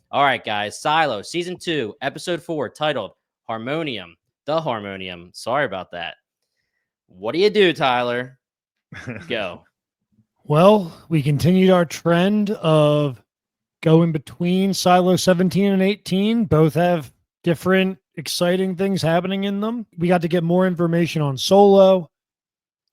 All right, guys. Silo, season 2, episode 4, titled Harmonium. The Harmonium. Sorry about that. What do you do, Tyler? Go. Well, we continued our trend of going between Silo 17 and 18. Both have different exciting things happening in them. We got to get more information on Solo.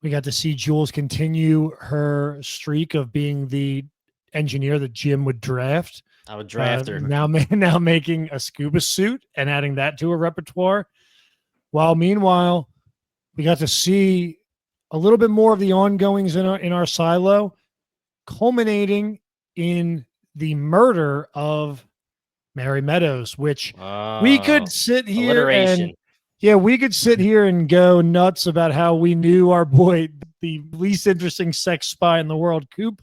We got to see Jules continue her streak of being the engineer that Jim would draft. I would draft her. Now making a scuba suit and adding that to her repertoire. While meanwhile, we got to see a little bit more of the ongoings in our silo, culminating in the murder of Mary Meadows, which we could sit here we could sit here and go nuts about how we knew our boy, the least interesting sex spy in the world, Coop,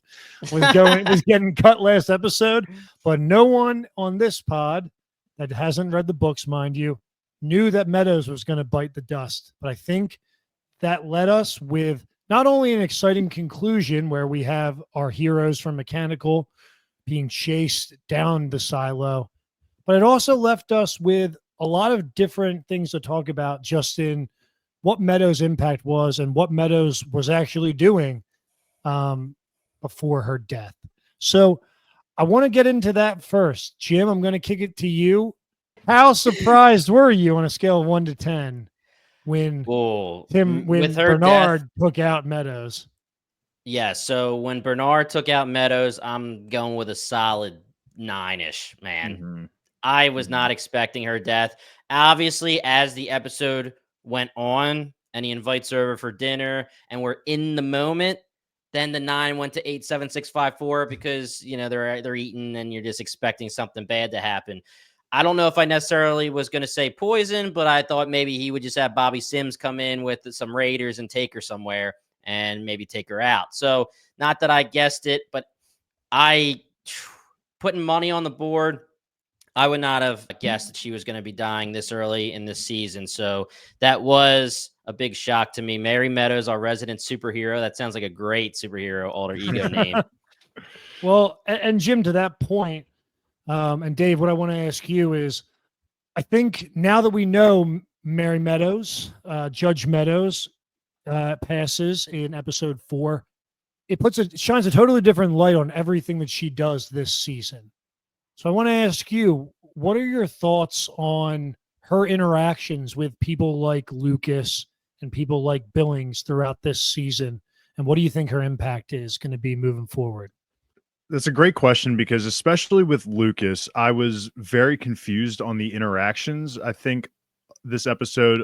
was getting cut last episode. But no one on this pod that hasn't read the books, mind you, knew that Meadows was going to bite the dust. But I think that led us with not only an exciting conclusion where we have our heroes from Mechanical being chased down the silo, but it also left us with a lot of different things to talk about just in what Meadows' impact was and what Meadows was actually doing before her death. So I want to get into that first. Jim, I'm going to kick it to you. How surprised were you on a scale of 1 to 10 when Bernard took out Meadows? Yeah, so when Bernard took out Meadows, I'm going with a solid 9-ish, man. Mm-hmm. I was not expecting her death. Obviously, as the episode went on and he invites her over for dinner and we're in the moment, then the 9 went to 8, 7, 6, 5, 4 because, they're eating and you're just expecting something bad to happen. I don't know if I necessarily was going to say poison, but I thought maybe he would just have Bobby Sims come in with some raiders and take her somewhere and maybe take her out. So not that I guessed it, but putting money on the board, I would not have guessed that she was going to be dying this early in this season. So that was a big shock to me. Mary Meadows, our resident superhero. That sounds like a great superhero alter ego name. Well, and Jim, to that point, and Dave, what I want to ask you is, I think now that we know Mary Meadows, Judge Meadows passes in episode 4, it shines a totally different light on everything that she does this season. So I want to ask you, what are your thoughts on her interactions with people like Lucas and people like Billings throughout this season? And what do you think her impact is going to be moving forward? That's a great question because especially with Lucas, I was very confused on the interactions. I think this episode,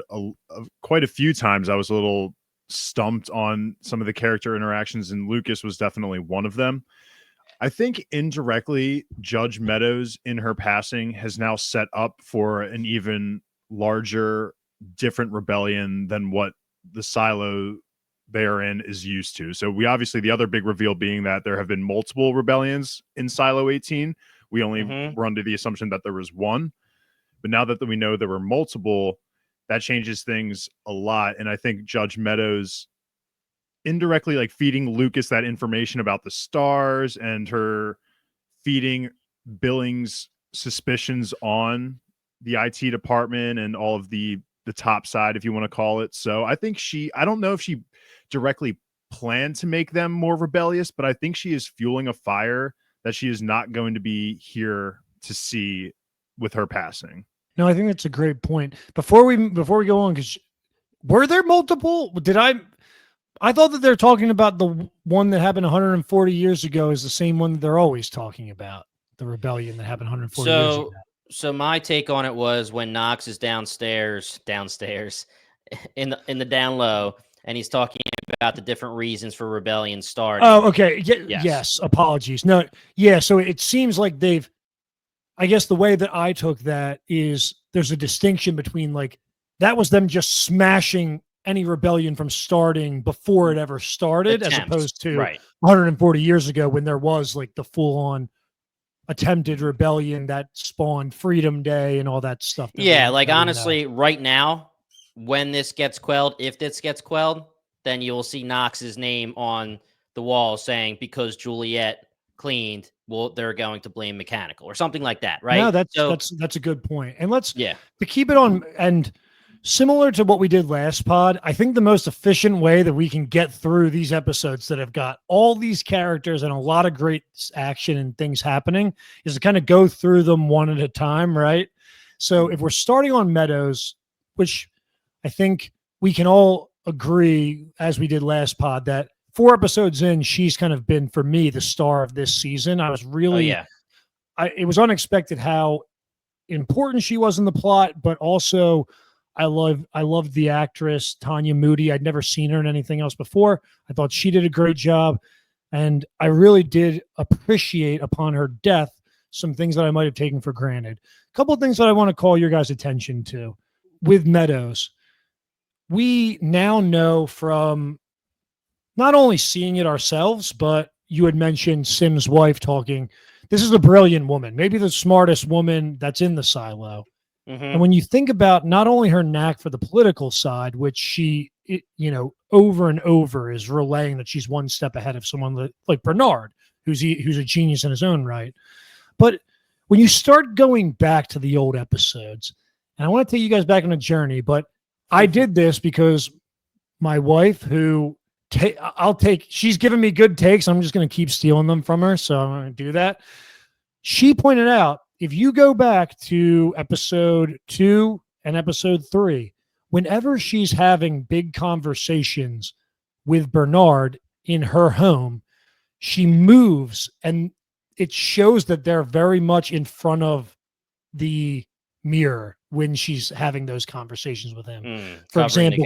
quite a few times, I was a little stumped on some of the character interactions, and Lucas was definitely one of them. I think indirectly, Judge Meadows in her passing has now set up for an even larger, different rebellion than what the silo they are in is used to. So we obviously, the other big reveal being that there have been multiple rebellions in Silo 18. We only were under the assumption that there was one. But now that we know there were multiple, that changes things a lot. And I think Judge Meadows indirectly like feeding Lucas that information about the stars and her feeding Billings suspicions on the IT department and all of the top side, if you want to call it. So I think I don't know if she directly planned to make them more rebellious, but I think she is fueling a fire that she is not going to be here to see with her passing. No, I think that's a great point. Before we go on, because were there multiple? I thought that they're talking about the one that happened 140 years ago is the same one that they're always talking about, the rebellion that happened 140 years ago. So my take on it was when Knox is downstairs in the down low, and he's talking about the different reasons for rebellion starting. Oh, okay. Yes. Apologies. No. Yeah. So it seems like I guess the way that I took that is there's a distinction between like that was them just smashing any rebellion from starting before it ever started, as opposed to 140 years ago when there was like the full on attempted rebellion that spawned Freedom Day and all that stuff. Yeah. Like honestly, right now, when this gets quelled, if this gets quelled, then you'll see Knox's name on the wall saying, because Juliet cleaned, well, they're going to blame mechanical or something like that, right? No, So that's a good point. And let's yeah, to keep it on, and similar to what we did last pod, I think the most efficient way that we can get through these episodes that have got all these characters and a lot of great action and things happening is to kind of go through them one at a time, right? So if we're starting on Meadows, which I think we can all agree, as we did last pod, that 4 episodes in, she's kind of been, for me, the star of this season. I was oh really, yeah, it was unexpected how important she was in the plot, but also I loved the actress Tanya Moody. I'd never seen her in anything else before. I thought she did a great job, and I really did appreciate upon her death some things that I might have taken for granted. A couple of things that I want to call your guys' attention to with Meadows. We now know from not only seeing it ourselves, but you had mentioned Sim's wife talking. This is a brilliant woman, maybe the smartest woman that's in the silo. And when you think about not only her knack for the political side, which she, over and over is relaying that she's one step ahead of someone like Bernard, who's a genius in his own right. But when you start going back to the old episodes, and I want to take you guys back on a journey, but I did this because my wife, she's giving me good takes. I'm just going to keep stealing them from her. So I'm going to do that. She pointed out, if you go back to episode 2 and episode 3, whenever she's having big conversations with Bernard in her home, she moves and it shows that they're very much in front of the mirror when she's having those conversations with him. For example,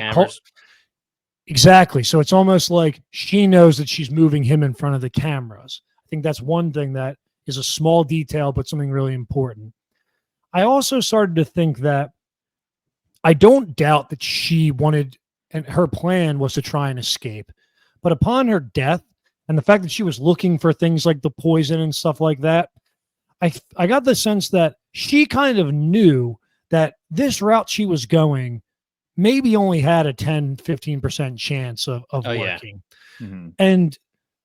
exactly. So it's almost like she knows that she's moving him in front of the cameras. I think that's one thing that is a small detail, but something really important. I also started to think that I don't doubt that she wanted, and her plan was to try and escape. But upon her death, and the fact that she was looking for things like the poison and stuff like that, I got the sense that she kind of knew that this route she was going maybe only had a 10-15% chance of working. Yeah. Mm-hmm. And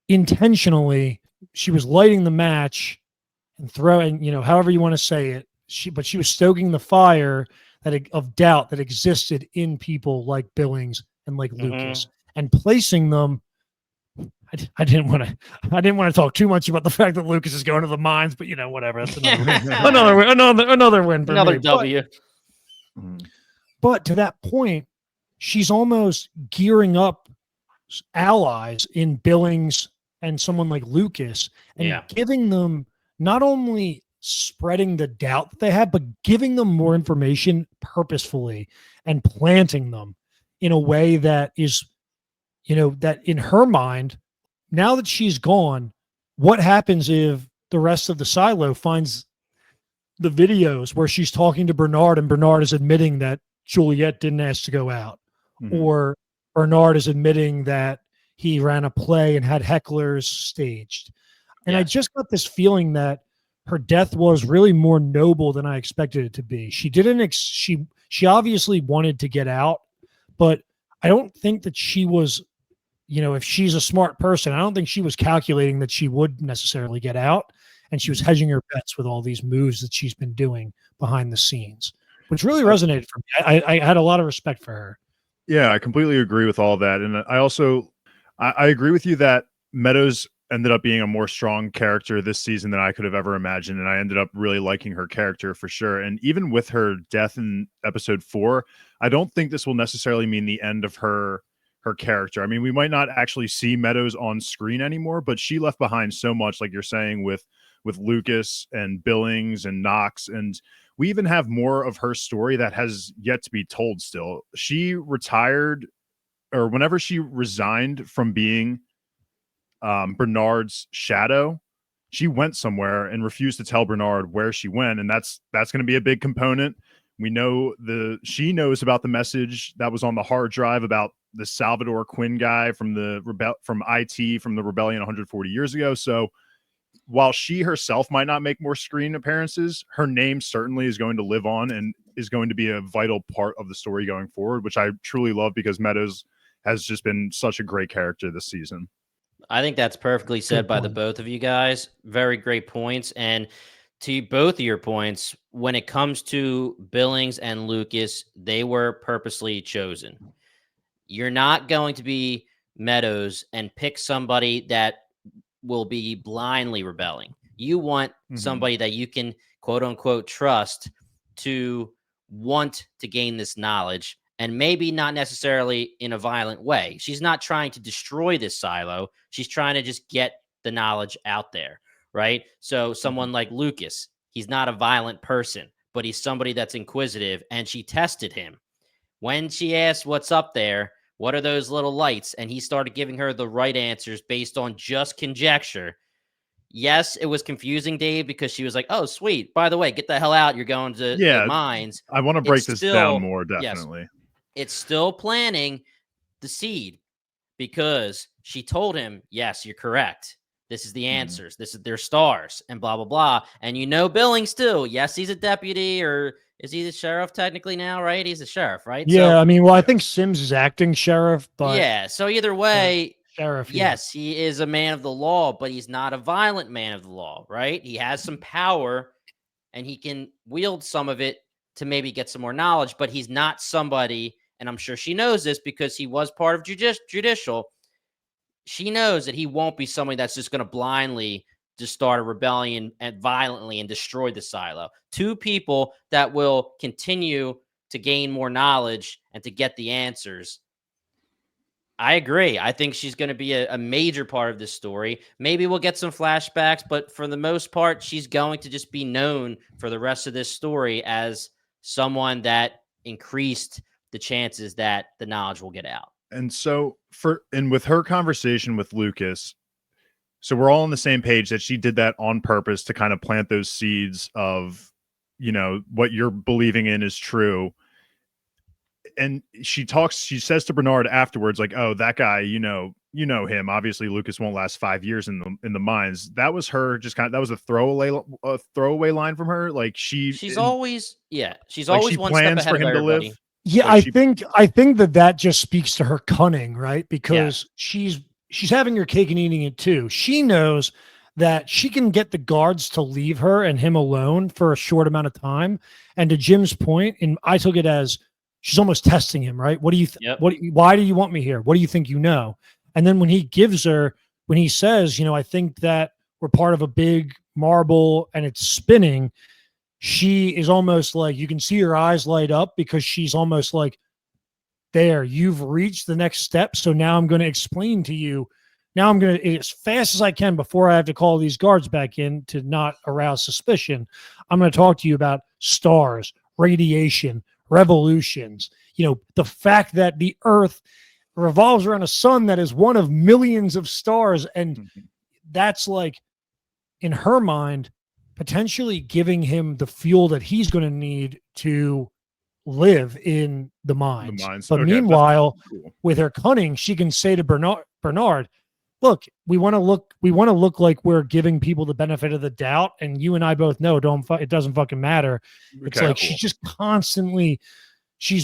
intentionally, she was lighting the match and throwing, however you want to say it. But she was stoking the fire of doubt that existed in people like Billings and like Lucas, and placing them. I didn't want to talk too much about the fact that Lucas is going to the mines, but whatever. That's another win. another win for another me. W. But to that point, she's almost gearing up allies in Billings and someone like Lucas, and giving them, not only spreading the doubt that they have, but giving them more information purposefully and planting them in a way that is, that in her mind, now that she's gone, what happens if the rest of the silo finds the videos where she's talking to Bernard and Bernard is admitting that Juliet didn't ask to go out, or Bernard is admitting that he ran a play and had hecklers staged. And I just got this feeling that her death was really more noble than I expected it to be. She didn't, she obviously wanted to get out, but I don't think that she was, if she's a smart person, I don't think she was calculating that she would necessarily get out. And she was hedging her bets with all these moves that she's been doing behind the scenes, which really resonated for me. I had a lot of respect for her. Yeah, I completely agree with all that. And I also, I agree with you that Meadows ended up being a more strong character this season than I could have ever imagined. And I ended up really liking her character for sure. And even with her death in episode 4, I don't think this will necessarily mean the end of her character. I mean, we might not actually see Meadows on screen anymore, but she left behind so much, like you're saying, with Lucas and Billings and Knox. And we even have more of her story that has yet to be told still. She retired, or whenever she resigned from being Bernard's shadow, she went somewhere and refused to tell Bernard where she went. And that's going to be a big component. We know she knows about the message that was on the hard drive about the Salvador Quinn guy from the Rebellion 140 years ago. So while she herself might not make more screen appearances, her name certainly is going to live on and is going to be a vital part of the story going forward, which I truly love because Meadows has just been such a great character this season. I think that's perfectly said Good by the point. both of you guys. Very great points. And to both of your points, when it comes to Billings and Lucas, they were purposely chosen. You're not going to be Meadows and pick somebody that will be blindly rebelling. You want Mhm. somebody that you can quote unquote trust to want to gain this knowledge and maybe not necessarily in a violent way. She's not trying to destroy this silo. She's trying to just get the knowledge out there, right? So Mhm. someone like Lucas, he's not a violent person, but he's somebody that's inquisitive, and she tested him. When she asked what's up there, what are those little lights? And he started giving her the right answers based on just conjecture. Yes, it was confusing, Dave, because she was like, oh, sweet. By the way, get the hell out. You're going to the Yeah, mines. I want to break It's this down still, more, yes, definitely. it's still planting the seed because she told him, yes, you're correct. This is the Mhm. answers. This is their stars and blah, blah, blah. And Billings too. Yes, he's a deputy, or is he the sheriff technically now, right? He's the sheriff, right? So Yeah, I mean, well, I think Yes. Sims is acting sheriff, but yeah. So either way, sheriff, yeah. yes, he is a man of the law, but he's not a violent man of the law, right? He has some power and he can wield some of it to maybe get some more knowledge, but he's not somebody, and I'm sure she knows this because he was part of judicial. She knows that he won't be somebody that's just going to blindly just start a rebellion and violently and destroy the silo. Two people that will continue to gain more knowledge and to get the answers. I agree. I think she's going to be a major part of this story. Maybe we'll get some flashbacks, but for the most part, she's going to just be known for the rest of this story as someone that increased the chances that the knowledge will get out. And so with her conversation with Lucas, so we're all on the same page that she did that on purpose to kind of plant those seeds of, what you're believing in is true. And she says to Bernard afterwards, like, oh, that guy, him. Obviously, Lucas won't last 5 years in the mines. That was her that was a throwaway line from her. Like She's like always she one step plans ahead for of him to live. everybody. Yeah, Like she I think that just speaks to her cunning, right? Yeah. Because she's having her cake and eating it too. She knows that she can get the guards to leave her and him alone for a short amount of time. And to Jim's point, and I took it as she's almost testing him, right? What do you Yep. why do you want me here? What do you think you know? And then when he says, I think that we're part of a big marble and it's spinning, she is almost like, you can see her eyes light up because she's almost like, there, you've reached the next step. So now I'm going to explain to you. Now I'm going to, as fast as I can before I have to call these guards back in to not arouse suspicion, I'm going to talk to you about stars, radiation, revolutions, the fact that the earth revolves around a sun that is one of millions of stars. And that's like, in her mind, potentially giving him the fuel that he's going to need to live in the mines. But Okay, meanwhile, cool. with her cunning, she can say to Bernard, look, we want to look like we're giving people the benefit of the doubt. And you and I both know, it doesn't fucking matter. It's like, cool. she's just constantly,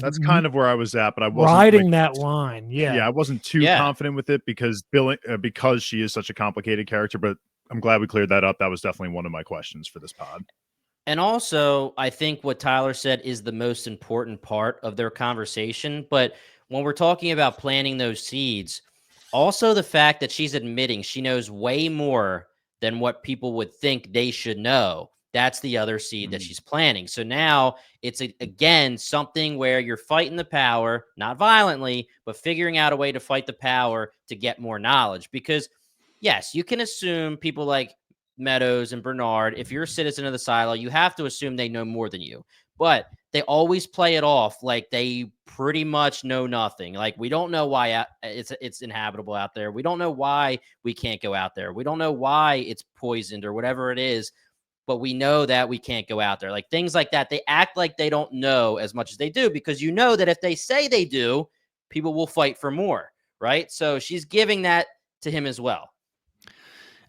That's kind of where I was at, but I wasn't riding that line. yeah, I wasn't too confident with it because because she is such a complicated character, but I'm glad we cleared that up. That was definitely one of my questions for this pod. And also, I think what Tyler said is the most important part of their conversation. But when we're talking about planting those seeds, also the fact that she's admitting she knows way more than what people would think they should know. That's the other seed that she's planting. So now it's, again, something where you're fighting the power, not violently, but figuring out a way to fight the power to get more knowledge. Because, yes, you can assume people like Meadows and Bernard, if you're a citizen of the silo, you have to assume they know more than you. But they always play it off like they pretty much know nothing. Like, we don't know why it's inhabitable out there. We don't know why we can't go out there. We don't know why it's poisoned or whatever it is, but we know that we can't go out there. Like, things like that. They act like they don't know as much as they do, because you know that if they say they do, people will fight for more, right? So she's giving that to him as well.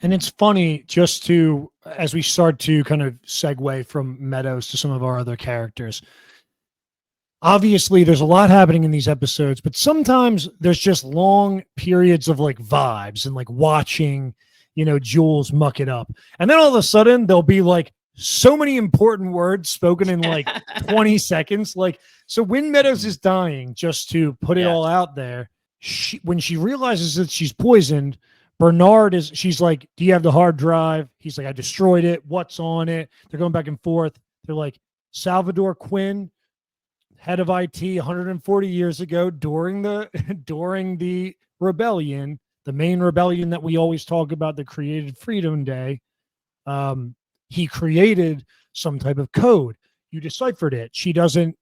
And it's funny, just to, as we start to kind of segue from Meadows to some of our other characters, obviously there's a lot happening in these episodes, but sometimes there's just long periods of like vibes and like watching, Jules muck it up. And then all of a sudden there'll be like so many important words spoken in like 20 seconds. Like, so when Meadows is dying, just to put it all out there, when she realizes that she's poisoned, she's like, do you have the hard drive? He's like, I destroyed it. What's on it? They're going back and forth. They're like, Salvador Quinn, head of IT 140 years ago during the rebellion, the main rebellion that we always talk about, the created Freedom Day. He created some type of code. You deciphered it. She doesn't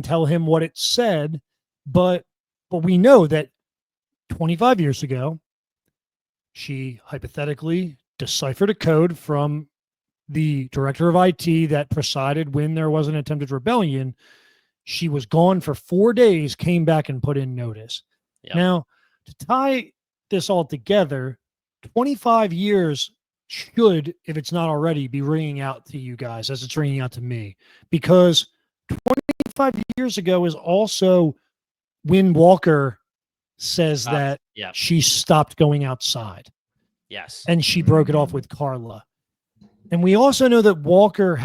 tell him what it said, but we know that 25 years ago, she hypothetically deciphered a code from the director of IT that presided when there was an attempted rebellion. She was gone for 4 days, came back and put in notice. Yep. Now, to tie this all together, 25 years should, if it's not already, be ringing out to you guys as it's ringing out to me, because 25 years ago is also when Walker says that she stopped going outside. Yes. And she broke it off with Carla. And we also know that Walker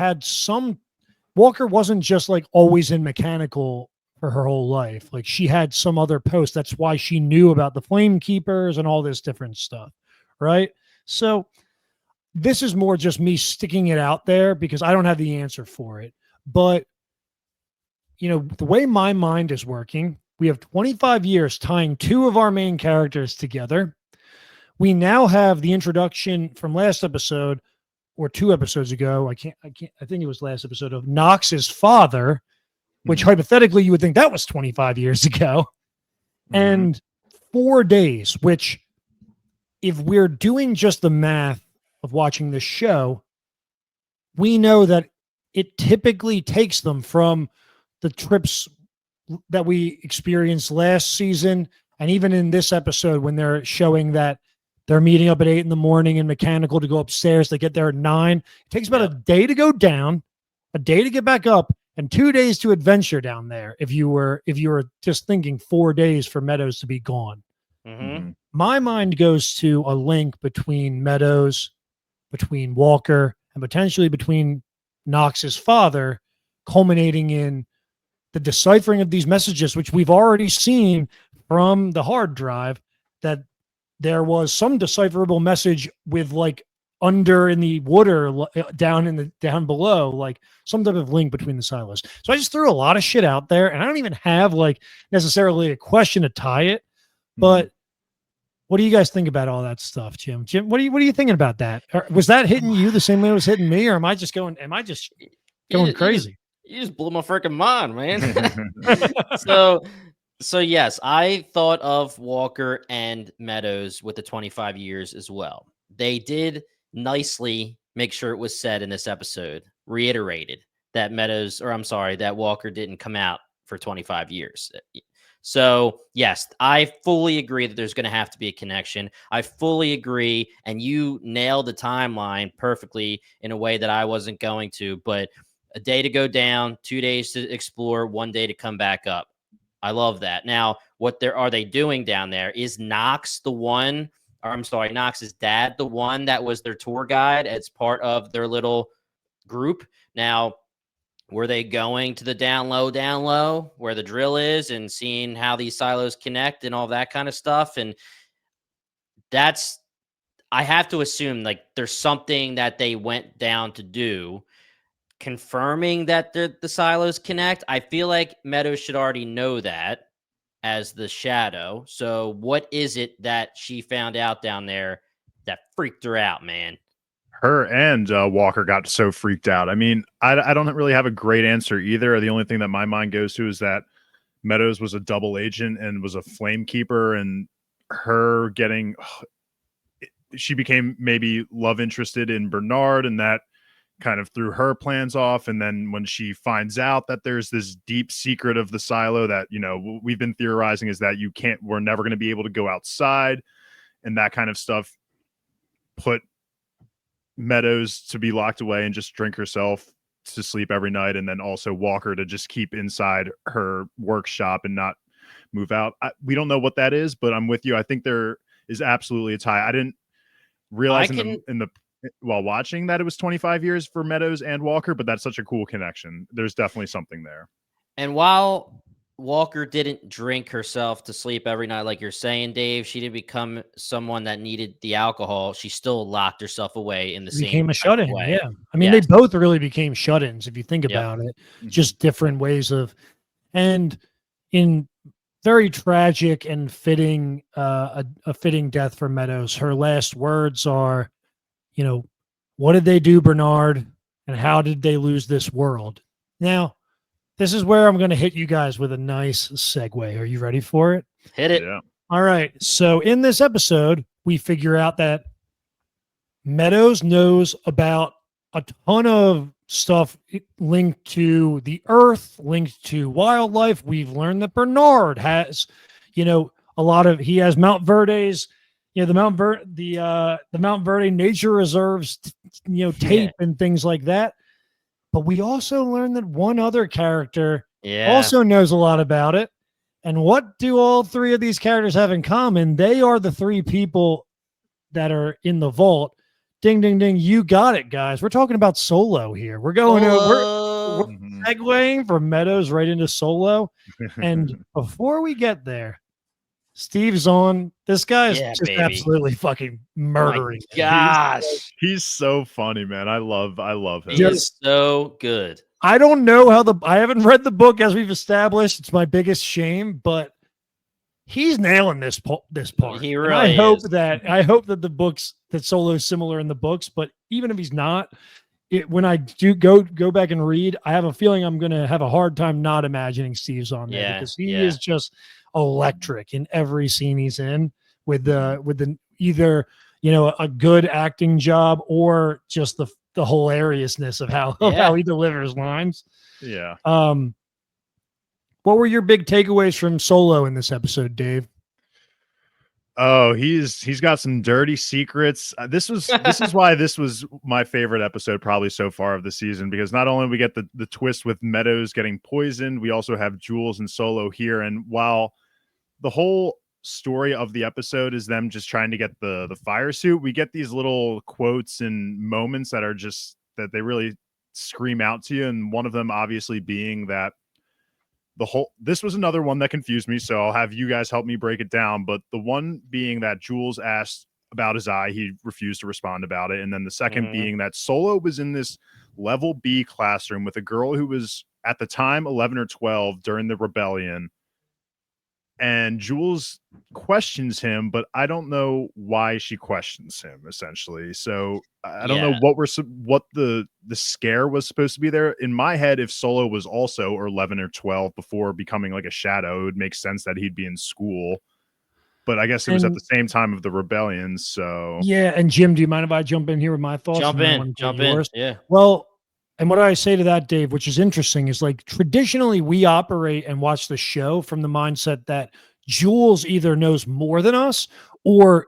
wasn't just like always in mechanical for her whole life. Like, she had some other post. That's why she knew about the Flame Keepers and all this different stuff. Right. So this is more just me sticking it out there because I don't have the answer for it. But, the way my mind is working, we have 25 years tying two of our main characters together. We now have the introduction from last episode or 2 episodes ago. I think it was last episode, of Knox's father, which hypothetically you would think that was 25 years ago. And 4 days, which, if we're doing just the math of watching this show, we know that it typically takes them from the trips that we experienced last season. And even in this episode, when they're showing that they're meeting up at 8 a.m. in mechanical to go upstairs, they get there at 9. It takes about a day to go down, a day to get back up, and 2 days to adventure down there. If you were just thinking 4 days for Meadows to be gone. My mind goes to a link between Meadows, between Walker, and potentially between Knox's father, culminating in the deciphering of these messages, which we've already seen from the hard drive, that there was some decipherable message with like under in the water down below, like some type of link between the silos. So I just threw a lot of shit out there, and I don't even have like necessarily a question to tie it. But what do you guys think about all that stuff, Jim? Jim, what are you thinking about that? Or was that hitting you the same way it was hitting me, or am I just going crazy? You just blew my freaking mind, man. So yes, I thought of Walker and Meadows with the 25 years as well. They did nicely make sure it was said in this episode, reiterated that that Walker didn't come out for 25 years. So yes, I fully agree that there's going to have to be a connection. I fully agree. And you nailed the timeline perfectly in a way that I wasn't going to, but a day to go down, 2 days to explore, 1 day to come back up. I love that. Now, what are they doing down there? Is Knox's dad the one that was their tour guide as part of their little group? Now, were they going to the down low, where the drill is, and seeing how these silos connect and all that kind of stuff? And I have to assume like there's something that they went down to do, confirming that the silos connect. I feel like Meadows should already know that as the shadow. So what is it that she found out down there that freaked her out, man? Her and Walker got so freaked out. I mean, I don't really have a great answer either. The only thing that my mind goes to is that Meadows was a double agent and was a flame keeper, and her she became maybe love interested in Bernard, and that kind of threw her plans off. And then when she finds out that there's this deep secret of the silo that, we've been theorizing, is that we're never going to be able to go outside, and that kind of stuff put Meadows to be locked away and just drink herself to sleep every night, and then also Walker to just keep inside her workshop and not move out. We don't know what that is, but I'm with you. I think there is absolutely a tie. I didn't realize while watching that it was 25 years for Meadows and Walker, but that's such a cool connection. There's definitely something there. And while Walker didn't drink herself to sleep every night, like you're saying, Dave, she didn't become someone that needed the alcohol. She still locked herself away in the same became a shut-in. way. Yeah. I mean, they both really became shut-ins if you think Yep. about it. Just different ways of, and in very tragic and fitting, a fitting death for Meadows. Her last words are, you know, what did they do, Bernard? And how did they lose this world? Now, this is where I'm going to hit you guys with a nice segue. Are you ready for it? Hit it. Yeah. All right. So in this episode, we figure out that Meadows knows about a ton of stuff linked to the earth, linked to wildlife. We've learned that Bernard has, you know, he has Mount Verde's, you know, the Mount Verde nature reserves, you know, tape and things like that. But we also learned that one other character also knows a lot about it. And what do all three of these characters have in common? They are the three people that are in the vault. Ding, ding, ding. You got it, guys. We're talking about Solo here. We're going we're segueing from Meadows right into Solo. And before we get there, Steve's on. This guy is just absolutely fucking murdering. Gosh. He's so funny, man. I love him. He is so good. I don't know I haven't read the book, as we've established. It's my biggest shame, but he's nailing this part. He really I hope that the books, that Solo is similar in the books, but even if he's not, when I do go back and read, I have a feeling I'm going to have a hard time not imagining Steve's on there, because he is just electric in every scene he's in, with the either, you know, a good acting job or just the hilariousness of how he delivers lines. Yeah. What were your big takeaways from Solo in this episode, Dave? Oh, he's got some dirty secrets. This is why this was my favorite episode probably so far of the season, because not only we get the twist with Meadows getting poisoned, we also have Jules and Solo here. And while the whole story of the episode is them just trying to get the fire suit, we get these little quotes and moments that they really scream out to you. And one of them obviously being that this was another one that confused me, so I'll have you guys help me break it down. But the one being that Jules asked about his eye, he refused to respond about it. And then the second being that Solo was in this level B classroom with a girl who was at the time 11 or 12 during the rebellion. And Jules questions him, but I don't know why she questions him, essentially. So I don't know what the scare was supposed to be there. In my head, if Solo was also 11 or 12 before becoming like a shadow, it would make sense that he'd be in school. But I guess it was at the same time of the rebellion. So yeah. And Jim, do you mind if I jump in here with my thoughts? Jump in. Yeah. Well, and what I say to that, Dave, which is interesting, is like traditionally we operate and watch the show from the mindset that Jules either knows more than us or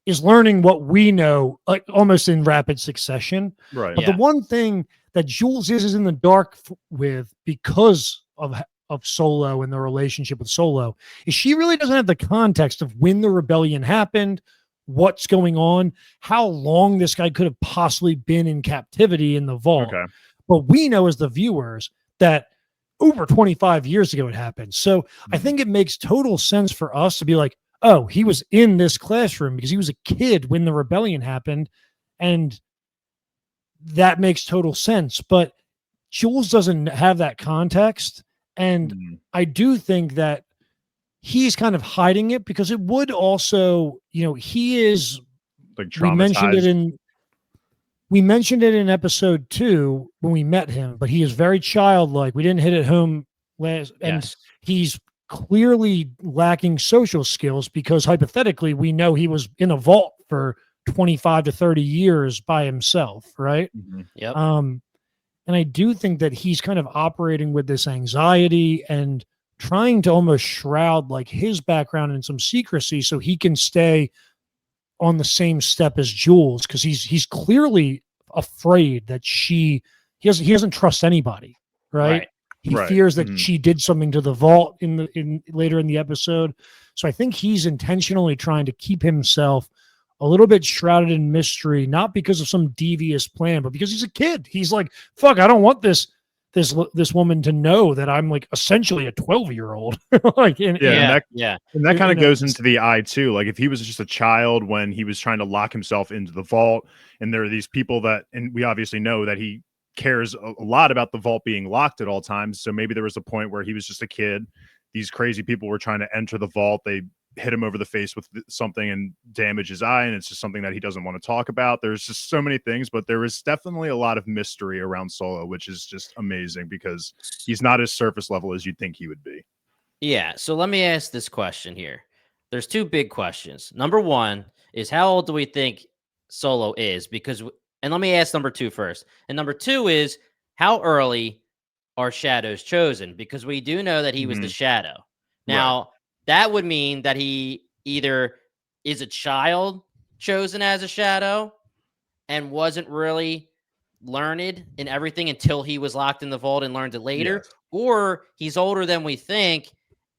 is learning what we know, like almost in rapid succession. Right. But the one thing that Jules is in the dark with, because of Solo and the relationship with Solo, is she really doesn't have the context of when the rebellion happened, what's going on, how long this guy could have possibly been in captivity in the vault. Okay. But we know as the viewers that over 25 years ago it happened. So I think it makes total sense for us to be like, oh, he was in this classroom because he was a kid when the rebellion happened. And that makes total sense. But Jules doesn't have that context. And I do think that he's kind of hiding it, because it would also, you know, he is like traumatized. We mentioned it in episode 2 when we met him, but he is very childlike. We didn't hit it home last, and he's clearly lacking social skills, because hypothetically we know he was in a vault for 25 to 30 years by himself, right? Yep. And I do think that he's kind of operating with this anxiety and trying to almost shroud like his background in some secrecy so he can stay on the same step as Jules, because he's clearly afraid that she he doesn't trust anybody, right? He Right. fears that Mhm. she did something to the vault in later in the episode. So I think he's intentionally trying to keep himself a little bit shrouded in mystery, not because of some devious plan, but because he's a kid. He's like, fuck, I don't want this woman to know that I'm like essentially a 12-year-old. like, And that kind of goes into the eye too. Like if he was just a child when he was trying to lock himself into the vault, and there are these people and we obviously know that he cares a lot about the vault being locked at all times. So maybe there was a point where he was just a kid. These crazy people were trying to enter the vault. They hit him over the face with something and damage his eye, and it's just something that he doesn't want to talk about. There's just so many things, but there is definitely a lot of mystery around Solo, which is just amazing because he's not as surface level as you'd think he would be. Yeah, so let me ask this question here. There's two big questions. Number one is, how old do we think Solo is? And let me ask number two first. And number two is, how early are shadows chosen? Because we do know that he was the shadow. Now, that would mean that he either is a child chosen as a shadow and wasn't really learned in everything until he was locked in the vault and learned it later, or he's older than we think,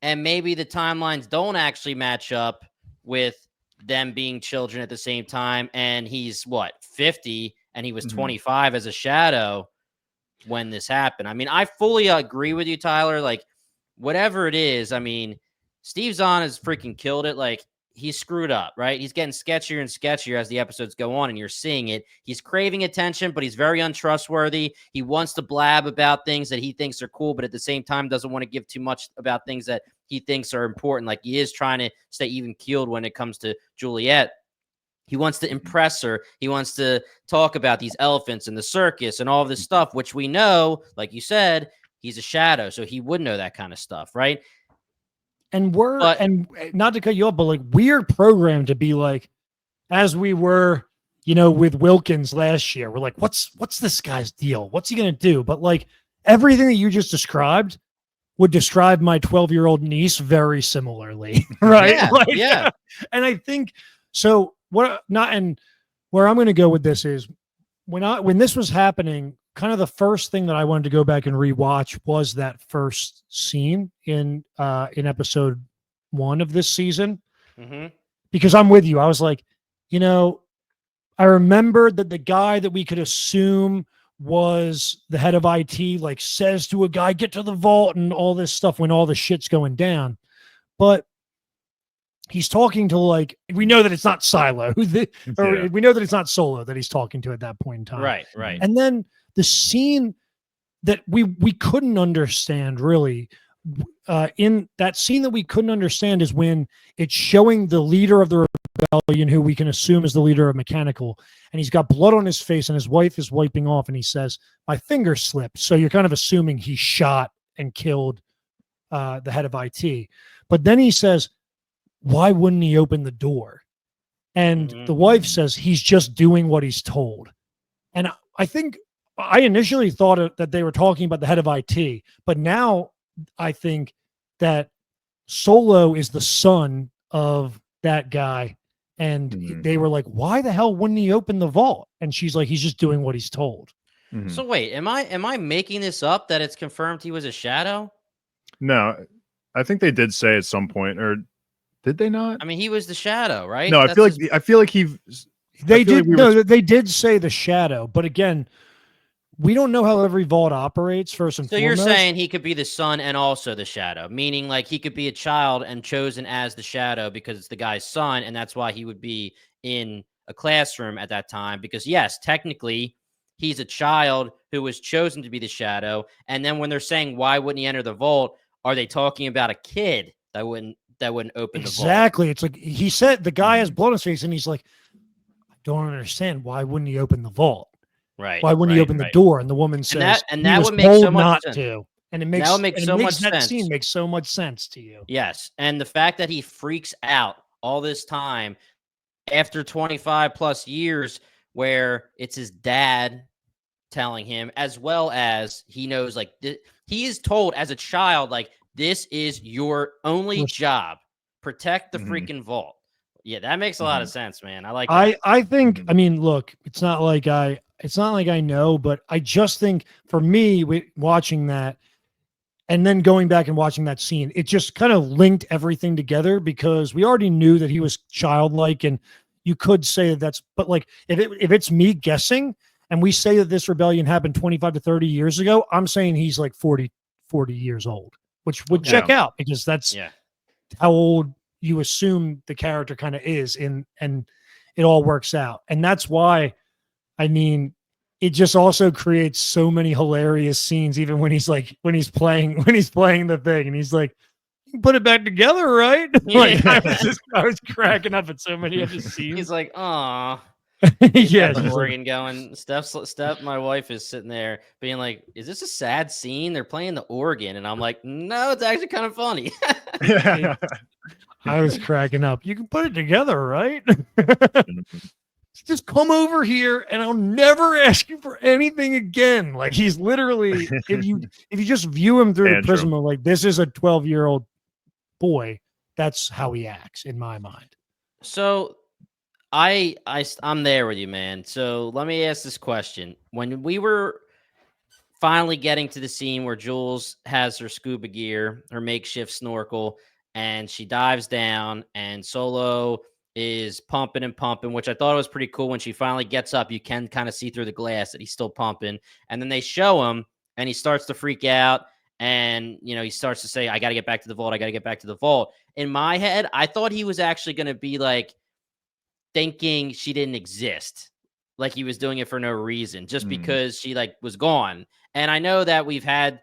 and maybe the timelines don't actually match up with them being children at the same time, and he's 50 and he was 25 as a shadow when this happened. I mean, I fully agree with you, Tyler. Like, whatever it is, I mean, Steve Zahn has freaking killed it. Like, he's screwed up, right? He's getting sketchier and sketchier as the episodes go on, and you're seeing it. He's craving attention, but he's very untrustworthy. He wants to blab about things that he thinks are cool, but at the same time doesn't want to give too much about things that he thinks are important. Like, he is trying to stay even-keeled when it comes to Juliet. He wants to impress her. He wants to talk about these elephants and the circus and all of this stuff, which we know, like you said, he's a shadow, so he would know that kind of stuff, right? And and not to cut you off, but like we're programmed to be like, as we were, with Wilkins last year, we're like, what's this guy's deal? What's he going to do? But like everything that you just described would describe my 12-year-old niece very similarly. Right. Yeah. And I think so. Where I'm going to go with this is when this was happening, kind of the first thing that I wanted to go back and rewatch was that first scene in episode 1 of this season, because I'm with you. I was like, I remembered that the guy that we could assume was the head of IT, like, says to a guy, get to the vault and all this stuff when all the shit's going down. But he's talking to, like, we know that it's not Silo, we know that it's not Solo that he's talking to at that point in time. Right. And then the scene that we couldn't understand really, in that scene that we couldn't understand is when it's showing the leader of the rebellion, who we can assume is the leader of Mechanical, and he's got blood on his face and his wife is wiping off, and he says, my finger slipped. So you're kind of assuming he shot and killed the head of IT. But then he says, why wouldn't he open the door? And the wife says he's just doing what he's told. And I think I initially thought that they were talking about the head of IT, but now I think that Solo is the son of that guy. And they were like, why the hell wouldn't he open the vault? And she's like, he's just doing what he's told. So wait, am I making this up that it's confirmed he was a shadow? No, I think they did say at some point, or did they not? I mean, he was the shadow, right? No, I feel like they did say the shadow, but again, we don't know how every vault operates, first and foremost. So you're saying he could be the son and also the shadow, meaning like he could be a child and chosen as the shadow because it's the guy's son, and that's why he would be in a classroom at that time. Because yes, technically, he's a child who was chosen to be the shadow. And then when they're saying why wouldn't he enter the vault, are they talking about a kid that wouldn't open the vault? Exactly. It's like he said the guy has blood on his face, and he's like, I don't understand. Why wouldn't he open the vault? Right. Why wouldn't he open the door? And the woman says, and that would make so much sense. And it makes that scene make so much sense to you. Yes. And the fact that he freaks out all this time after 25 plus years, where it's his dad telling him, as well as he knows, like, he is told as a child, like, this is your only job. Protect the freaking vault. Yeah, that makes a lot of sense, man. I like that. I think, I mean, look, it's not like I it's not like I know, but I just think for me, watching that and then going back and watching that scene, it just kind of linked everything together because we already knew that he was childlike, and you could say that's, but like if it's me guessing and we say that this rebellion happened 25 to 30 years ago, I'm saying he's like 40 years old, which would check out because that's how old you assume the character kind of is and it all works out. And that's why, I mean, it just also creates so many hilarious scenes, even when he's playing the thing and he's like, "You put it back together, right?" Like I was cracking up at so many of his scenes. He's like, "Aw." Yeah, the organ going. Steph, my wife is sitting there being like, "Is this a sad scene? They're playing the organ," and I'm like, "No, it's actually kind of funny." I was cracking up. You can put it together, right? Just come over here and I'll never ask you for anything again. Like he's literally, if you just view him through the prism of like, this is a 12-year-old boy, that's how he acts in my mind. So I'm there with you, man. So let me ask this question. When we were finally getting to the scene where Jules has her scuba gear, her makeshift snorkel, and she dives down and Solo is pumping and pumping, which I thought was pretty cool. When she finally gets up, you can kind of see through the glass that he's still pumping. And then they show him and he starts to freak out. And, he starts to say, "I got to get back to the vault. I got to get back to the vault." In my head, I thought he was actually going to be like thinking she didn't exist. Like he was doing it for no reason, just because she was gone. And I know that we've had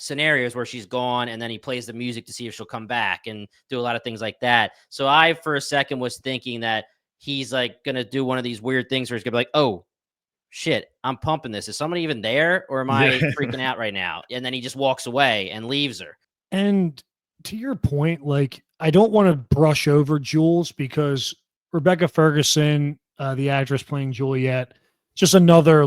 scenarios where she's gone and then he plays the music to see if she'll come back and do a lot of things like that. So I, for a second, was thinking that he's like going to do one of these weird things where he's going to be like, "Oh shit, I'm pumping this. Is somebody even there? Or am I freaking out right now?" And then he just walks away and leaves her. And to your point, like, I don't want to brush over Jules because Rebecca Ferguson, the actress playing Juliet, just another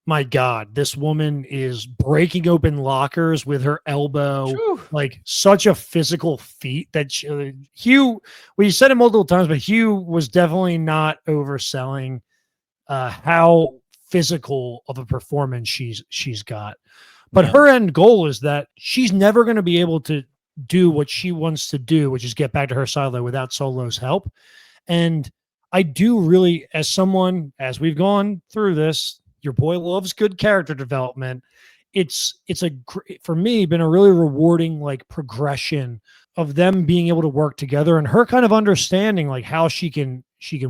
my God, this woman is breaking open lockers with her elbow. Whew. Like such a physical feat that Hugh, we said it multiple times, but Hugh was definitely not overselling how physical of a performance she's got. But her end goal is that she's never going to be able to do what she wants to do, which is get back to her silo without Solo's help. And I do really, as we've gone through this, your boy loves good character development. It's for me been a really rewarding progression of them being able to work together and her kind of understanding how she can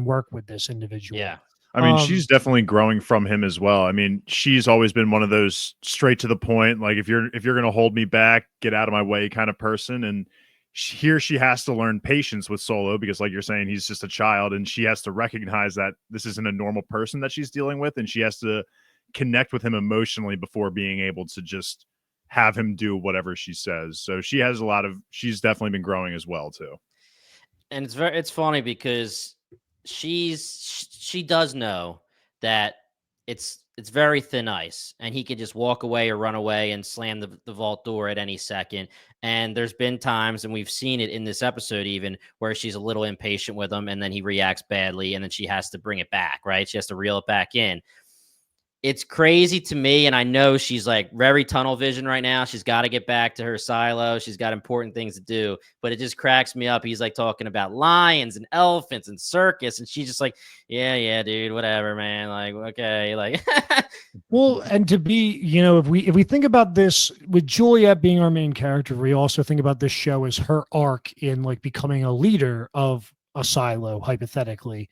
work with this individual. Yeah. I mean, she's definitely growing from him as well. I mean, she's always been one of those straight to the point, like if you're going to hold me back, get out of my way kind of person. And here she has to learn patience with Solo because, like you're saying, he's just a child, and she has to recognize that this isn't a normal person that she's dealing with, and she has to connect with him emotionally before being able to just have him do whatever she says. So she's definitely been growing as well too. And it's funny because she does know that it's very thin ice and he can just walk away or run away and slam the vault door at any second. And there's been times, and we've seen it in this episode even, where she's a little impatient with him and then he reacts badly and then she has to bring it back, right? She has to reel it back in. It's crazy to me, and I know she's very tunnel vision right now. She's got to get back to her silo. She's got important things to do, but it just cracks me up. He's talking about lions and elephants and circus, and she's just yeah, dude, whatever, man. Okay, Well, and to be, if we think about this with Juliet being our main character, we also think about this show as her arc in becoming a leader of a silo, hypothetically.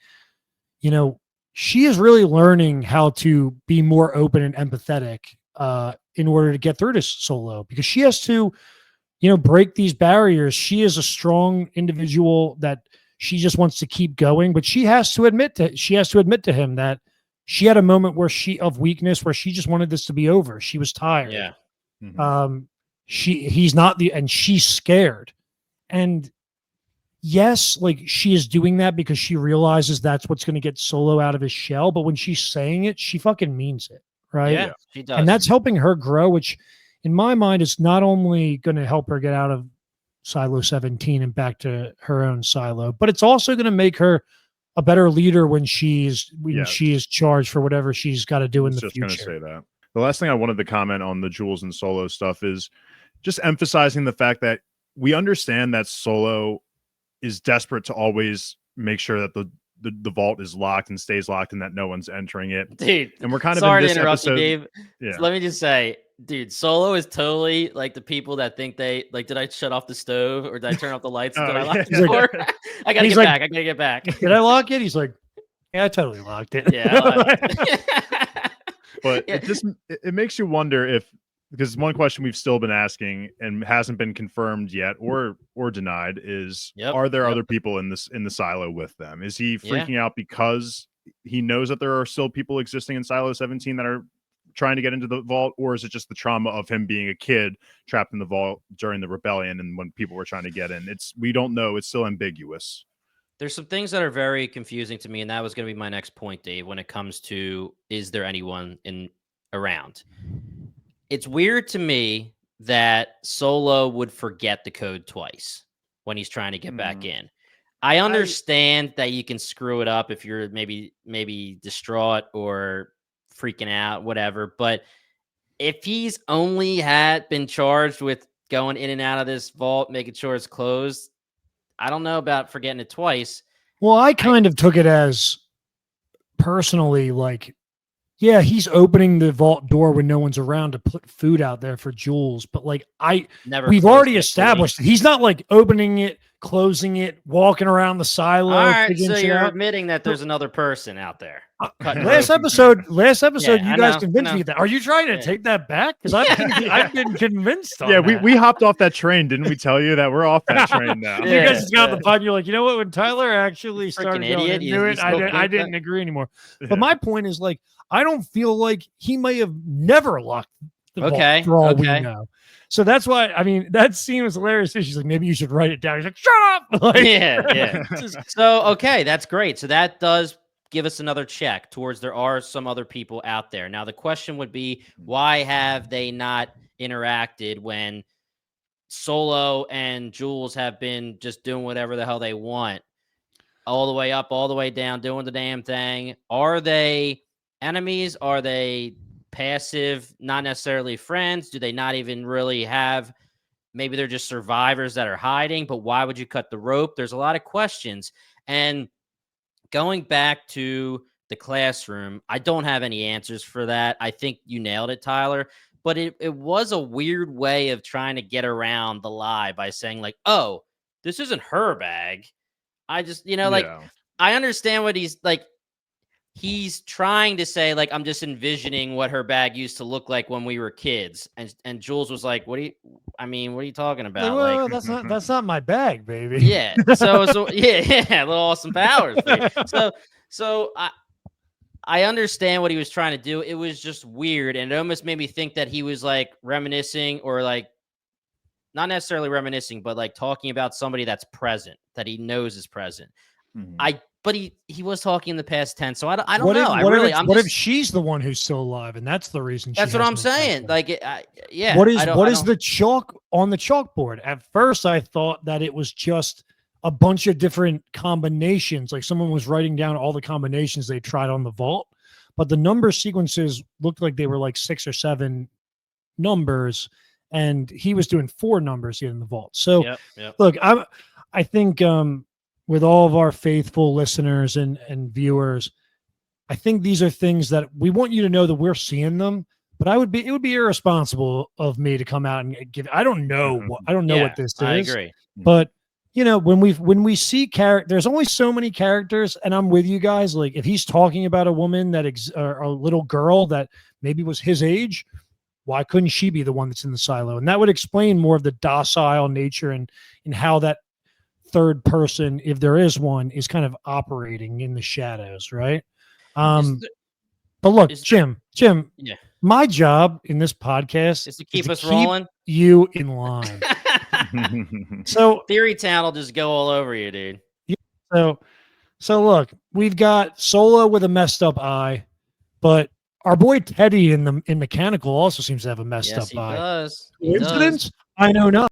She is really learning how to be more open and empathetic in order to get through to Solo, because she has to, break these barriers. She is a strong individual that she just wants to keep going, but she has to admit to him that she had a moment of weakness where she just wanted this to be over. She was tired. Yeah. Mm-hmm. He's not and she's scared. And yes, she is doing that because she realizes that's what's going to get Solo out of his shell. But when she's saying it, she fucking means it, right? Yeah, she does. And that's helping her grow, which in my mind is not only going to help her get out of Silo 17 and back to her own silo, but it's also going to make her a better leader when she is Yes. charged for whatever she's got to do I in was the just going to future. say that. The last thing I wanted to comment on the Jules and Solo stuff is just emphasizing the fact that we understand that Solo is desperate to always make sure that the vault is locked and stays locked and that no one's entering it. Dude, And we're kind of in sorry to this interrupt you, episode. Dave. Yeah. Let me just say, dude, Solo is totally like the people that think they like, did I shut off the stove or did I turn off the lights? Oh, Did I lock yeah. the door? I gotta He's get like- back. I gotta get back. Did I lock it? He's like, yeah, I totally locked it. Yeah. But Yeah. it makes you wonder if, because one question we've still been asking and hasn't been confirmed yet or denied is, are there other people in the silo with them? Is he freaking out because he knows that there are still people existing in Silo 17 that are trying to get into the vault, or is it just the trauma of him being a kid trapped in the vault during the rebellion and when people were trying to get in? We don't know. It's still ambiguous. There's some things that are very confusing to me, and that was going to be my next point, Dave, when it comes to, is there anyone around? It's weird to me that Solo would forget the code twice when he's trying to get back in. I understand that you can screw it up if you're maybe distraught or freaking out, whatever. But if he's only had been charged with going in and out of this vault, making sure it's closed, I don't know about forgetting it twice. Well, I kind of took it as personally like, yeah, he's opening the vault door when no one's around to put food out there for Jules. But like we've already established that he's not like opening it, closing it, walking around the silo. All right, so you're admitting that there's another person out there. Last episode, Yeah, you guys convinced me of that. Are you trying to take that back? Because I've been convinced. On that. we hopped off that train, didn't we tell you that we're off that train now? You guys got the pod. You're like, you know what? When Tyler actually started idiot. going into it, I didn't agree anymore. But my point is, like, I don't feel like he may have never locked the vault for all we know. So that's why, I mean, that scene was hilarious. She's like, maybe you should write it down. He's like, shut up. Like, yeah. So, okay, that's great. So that does give us another check towards there are some other people out there. Now, the question would be, why have they not interacted when Solo and Jules have been just doing whatever the hell they want? All the way up, all the way down, doing the damn thing. Are they enemies? Are they passive, not necessarily friends? Do they not even really have, maybe they're just survivors that are hiding, but why would you cut the rope? There's a lot of questions. And going back to the classroom, I don't have any answers for that. I think you nailed it, Tyler, but it was a weird way of trying to get around the lie by saying like, oh, this isn't her bag. I just, I understand what he's like. He's trying to say, like, I'm just envisioning what her bag used to look like when we were kids. And Jules was like, what are you talking about? Well, that's not my bag, baby. Yeah. So yeah, little Austin Powers. So I understand what he was trying to do. It was just weird. And it almost made me think that he was like reminiscing or like not necessarily reminiscing, but like talking about somebody that's present, that he knows is present. But he was talking in the past tense, so I don't know. What if she's the one who's still alive, and that's the reason? That's what I'm saying. Like, yeah. What is the chalk on the chalkboard? At first, I thought that it was just a bunch of different combinations. Like someone was writing down all the combinations they tried on the vault, but the number sequences looked like they were like 6 or 7 numbers, and he was doing 4 numbers in the vault. So, look, I think. With all of our faithful listeners and viewers, I think these are things that we want you to know that we're seeing them. But it would be irresponsible of me to come out and give. I don't know what this is. I agree. But when we see there's only so many characters, and I'm with you guys. Like if he's talking about a woman or a little girl that maybe was his age, why couldn't she be the one that's in the silo? And that would explain more of the docile nature and how that third person, if there is one, is kind of operating in the shadows, right? But look, Jim, my job in this podcast is to keep us rolling, you in line. So Theory Town will just go all over you, dude. So look, we've got Solo with a messed up eye, but our boy Teddy in Mechanical also seems to have a messed up eye. Does. Coincidence? I know not.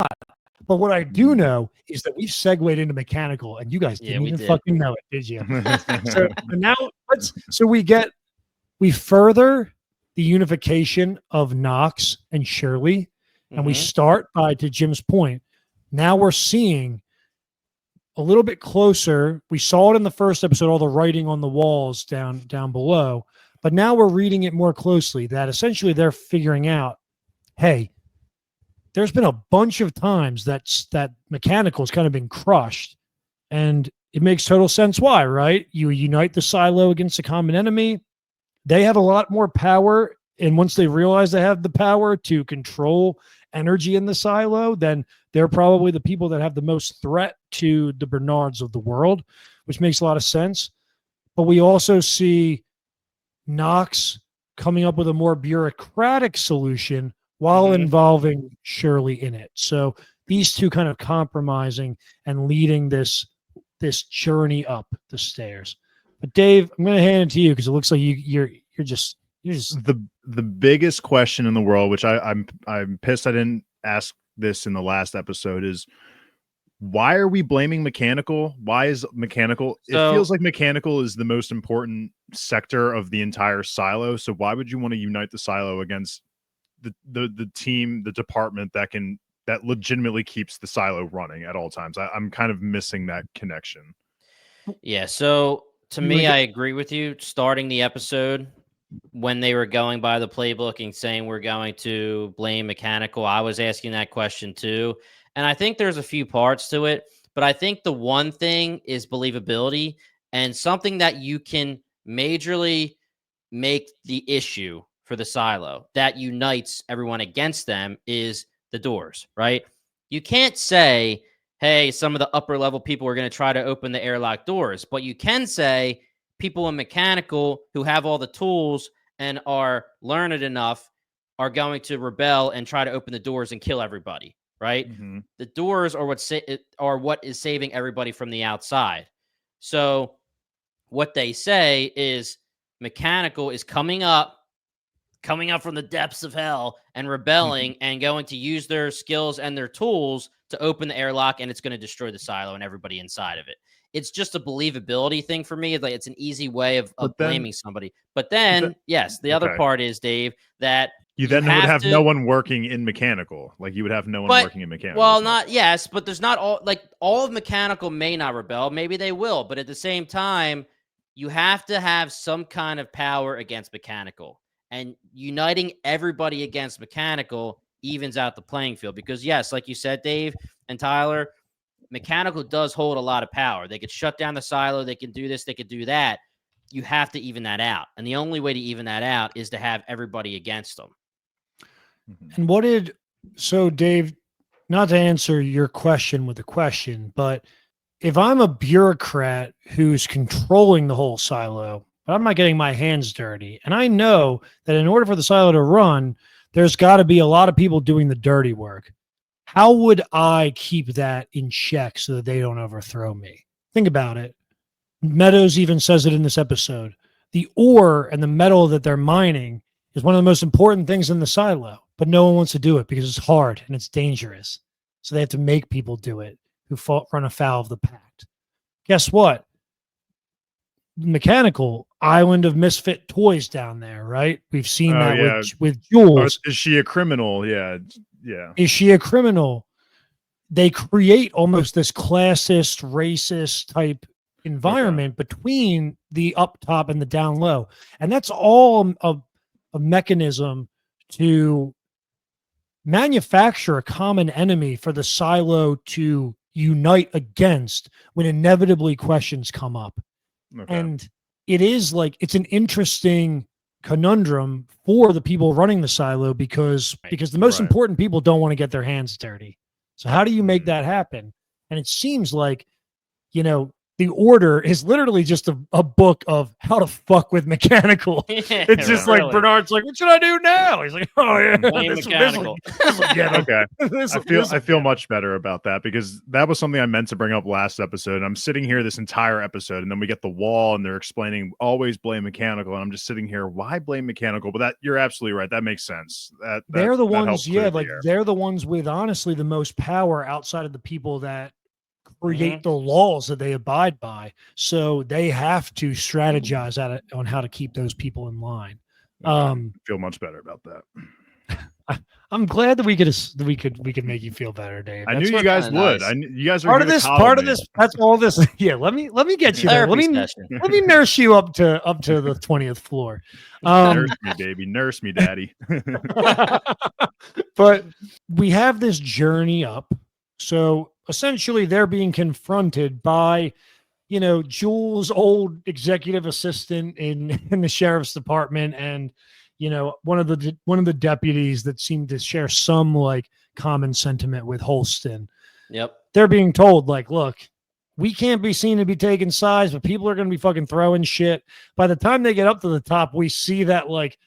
But what I do know is that we've segued into mechanical, and you guys Yeah, didn't we even did. fucking know it, did you? So now we further the unification of Knox and Shirley, and we Mhm. start by, to Jim's point, now we're seeing a little bit closer. We saw it in the first episode, all the writing on the walls down below, but now we're reading it more closely, that essentially they're figuring out, hey, there's been a bunch of times that mechanical's kind of been crushed, and it makes total sense why, right? You unite the silo against a common enemy. They have a lot more power, and once they realize they have the power to control energy in the silo, then they're probably the people that have the most threat to the Bernards of the world, which makes a lot of sense. But we also see Knox coming up with a more bureaucratic solution while Mhm. involving Shirley in it. So these two kind of compromising and leading this journey up the stairs. But Dave, I'm going to hand it to you because it looks like you're just The biggest question in the world, which I'm pissed I didn't ask this in the last episode, is why are we blaming mechanical? Why is mechanical? It feels So like mechanical is the most important sector of the entire silo. So why would you want to unite the silo against the team, the department that legitimately keeps the silo running at all times? I'm kind of missing that connection. yeah, so to you wanna me, get I agree with you. Starting the episode when they were going by the playbook and saying we're going to blame mechanical, I was asking that question too. And I think there's a few parts to it, but I think the one thing is believability, and something that you can majorly make the issue for the silo that unites everyone against them is the doors, right? You can't say, hey, some of the upper level people are going to try to open the airlock doors, but you can say people in mechanical who have all the tools and are learned enough are going to rebel and try to open the doors and kill everybody, right? Mm-hmm. The doors are what is saving everybody from the outside. So what they say is mechanical is coming up from the depths of hell and rebelling and going to use their skills and their tools to open the airlock, and it's going to destroy the silo and everybody inside of it. It's just a believability thing for me. Like, it's an easy way of But then, blaming somebody. But th- then, yes, the other okay, part is, Dave, that you you then would have have no to, one working in mechanical. Like you would have no one but working in mechanical. well, Is my not point. yes, but there's not all of mechanical may not rebel. Maybe they will, but at the same time, you have to have some kind of power against mechanical, and uniting everybody against mechanical evens out the playing field. Because yes, like you said, Dave and Tyler, mechanical does hold a lot of power. They could shut down the silo. They can do this. They could do that. You have to even that out, and the only way to even that out is to have everybody against them. And so Dave, not to answer your question with a question, but if I'm a bureaucrat who's controlling the whole silo, but I'm not getting my hands dirty, and I know that in order for the silo to run, there's got to be a lot of people doing the dirty work. How would I keep that in check so that they don't overthrow me? Think about it. Meadows even says it in this episode. The ore and the metal that they're mining is one of the most important things in the silo, but no one wants to do it because it's hard and it's dangerous. So they have to make people do it who run afoul of the pact. Guess what? Mechanical island of misfit toys down there, right? We've seen Oh that yeah. with Or Jules. is she a criminal? Yeah. Yeah. Is she a criminal? They create almost this classist, racist type environment between the up top and the down low. And that's all a mechanism to manufacture a common enemy for the silo to unite against when inevitably questions come up. Okay. And it's an interesting conundrum for the people running the silo because the most Right. important people don't want to get their hands dirty. So how do you make that happen? And it seems like, the order is literally just a book of how to fuck with mechanical. Yeah, It's just like really. Bernard's like, what should I do now? He's like, oh yeah, Blame mechanical. This will get him. Okay. This'll I feel get him. much better about that because that was something I meant to bring up last episode. And I'm sitting here this entire episode, and then we get the wall, and they're explaining always blame mechanical, and I'm just sitting here, why blame mechanical? But that you're absolutely right. That makes sense. They're the that ones, helped clear the like air. they're the ones with honestly the most power outside of the people that create Mhm. the laws that they abide by. So they have to strategize on how to keep those people in line. Okay. I feel much better about that. I'm glad that we could make you feel better, Dave. I That's knew you what- guys kinda would. nice. You guys are part of here to this. coddle Part of me. this. That's all this. Yeah. Let me get you there. Therapy Let me session. let me nurse you up to the 20th floor. Nurse me, baby. Nurse me, daddy. But we have this journey up. So essentially, they're being confronted by, Jules' old executive assistant in the sheriff's department, and one of the deputies that seemed to share some like common sentiment with Holston. Yep. They're being told like, look, we can't be seen to be taking sides, but people are going to be fucking throwing shit. By the time they get up to the top, we see that like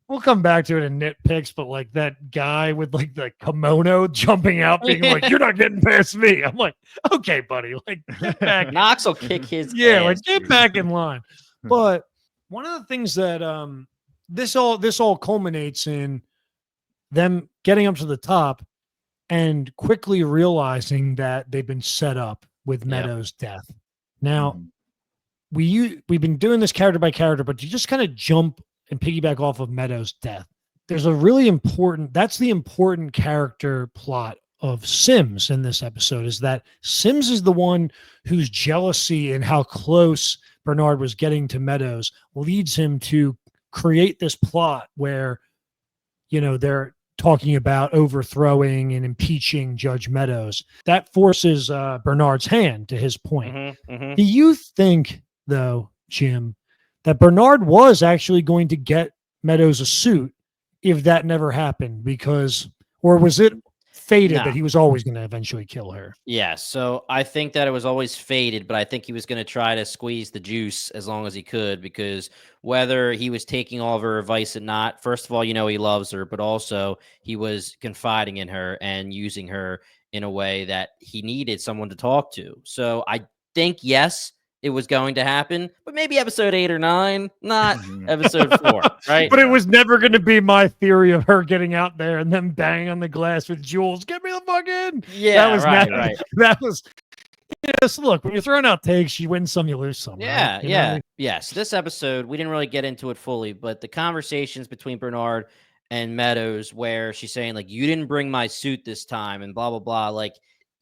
we'll come back to it in nitpicks, but like that guy with like the kimono jumping out, being like, you're not getting past me. I'm like, okay, buddy, like get back. Knox will kick his Yeah, ass, like get dude. back in line. But one of the things that this all culminates in them getting up to the top and quickly realizing that they've been set up with Meadows' death. Now, we've been doing this character by character, but you just kind of jump and piggyback off of Meadows' death. There's a really important, that's the important character plot of Sims in this episode, is that Sims is the one whose jealousy and how close Bernard was getting to Meadows leads him to create this plot where, they're talking about overthrowing and impeaching Judge Meadows. That forces Bernard's hand, to his point. Do you think, though, Jim, that Bernard was actually going to get Meadows a suit if that never happened? Or was it fated No. that he was always going to eventually kill her? Yeah, so I think that it was always fated, but I think he was going to try to squeeze the juice as long as he could, because whether he was taking all of her advice or not, first of all, he loves her, but also he was confiding in her and using her in a way that he needed someone to talk to. So I think, yes, it was going to happen, but maybe episode 8 or 9, not episode 4, right? But it was never going to be my theory of her getting out there and then banging on the glass with Jules. Get me the fuck in. Yeah, that was right, never, right. That was. Yes, look, when you're throwing out takes, you win some, you lose some. Yeah, right? You know what I mean? Yes. This episode, we didn't really get into it fully, but the conversations between Bernard and Meadows, where she's saying, like, you didn't bring my suit this time and blah, blah, blah. Like,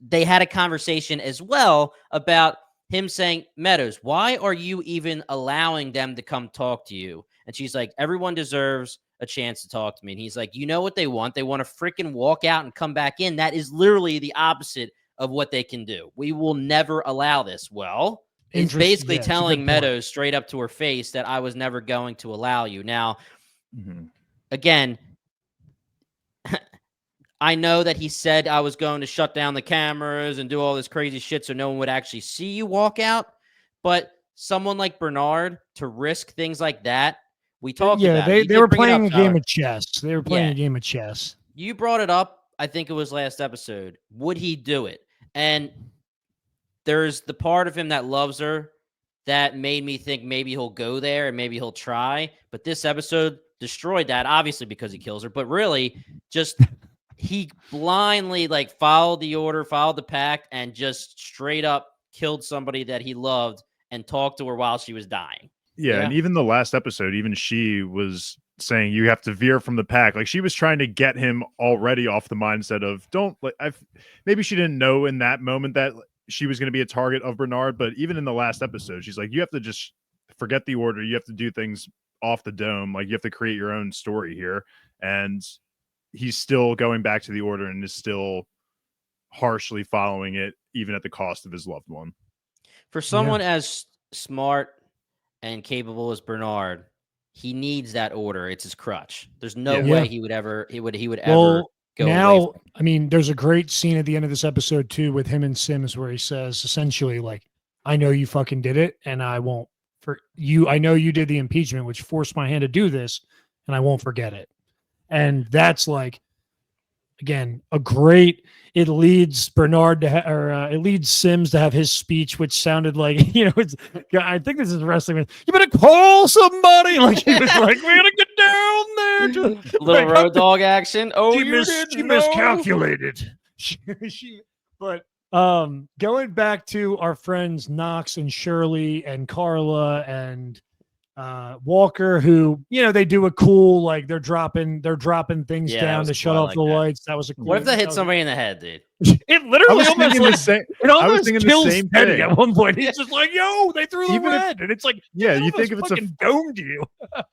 they had a conversation as well about him saying, Meadows, why are you even allowing them to come talk to you? And she's like, everyone deserves a chance to talk to me. And he's like, you know what they want? They want to freaking walk out and come back in. That is literally the opposite of what they can do. We will never allow this. Well, it's basically Yeah, it's a good telling point. Meadows straight up to her face that I was never going to allow you. Now, again, I know that he said I was going to shut down the cameras and do all this crazy shit so no one would actually see you walk out. But someone like Bernard, to risk things like that, we talked about it. they You were did bring it playing a up, game Tyler. of chess. They were playing Yeah. a game of chess. You brought it up. I think it was last episode. Would he do it? And there's the part of him that loves her that made me think maybe he'll go there and maybe he'll try. But this episode destroyed that, obviously because he kills her. But really, just he blindly like followed the order, followed the pact, and just straight up killed somebody that he loved and talked to her while she was dying. Yeah, and even the last episode, even she was saying you have to veer from the pack. Like she was trying to get him already off the mindset of don't like maybe she didn't know in that moment that she was going to be a target of Bernard, but even in the last episode, she's like, you have to just forget the order. You have to do things off the dome. Like you have to create your own story here. And he's still going back to the order and is still harshly following it, even at the cost of his loved one. For someone as smart and capable as Bernard, he needs that order. It's his crutch. There's no way he would ever ever go now, away from it. I mean, there's a great scene at the end of this episode too with him and Sims where he says essentially like, I know you fucking did it, and I won't for you. I know you did the impeachment, which forced my hand to do this, and I won't forget it. And that's like, again, a great. It leads Bernard to, it leads Sims to have his speech, which sounded like, it's. I think this is wrestling. You better call somebody. Like he was like, we gotta get down there. Little road dog action. Oh, she miscalculated. But going back to our friends Knox and Shirley and Carla and Walker, who they do a cool, like they're dropping things down to shut off the lights. That was a cool. What if they hit somebody in the head, dude? It literally almost like, it almost kills Teddy at one point. He's just like, "Yo, they threw the red," and it's like, you think if it's a dome to you,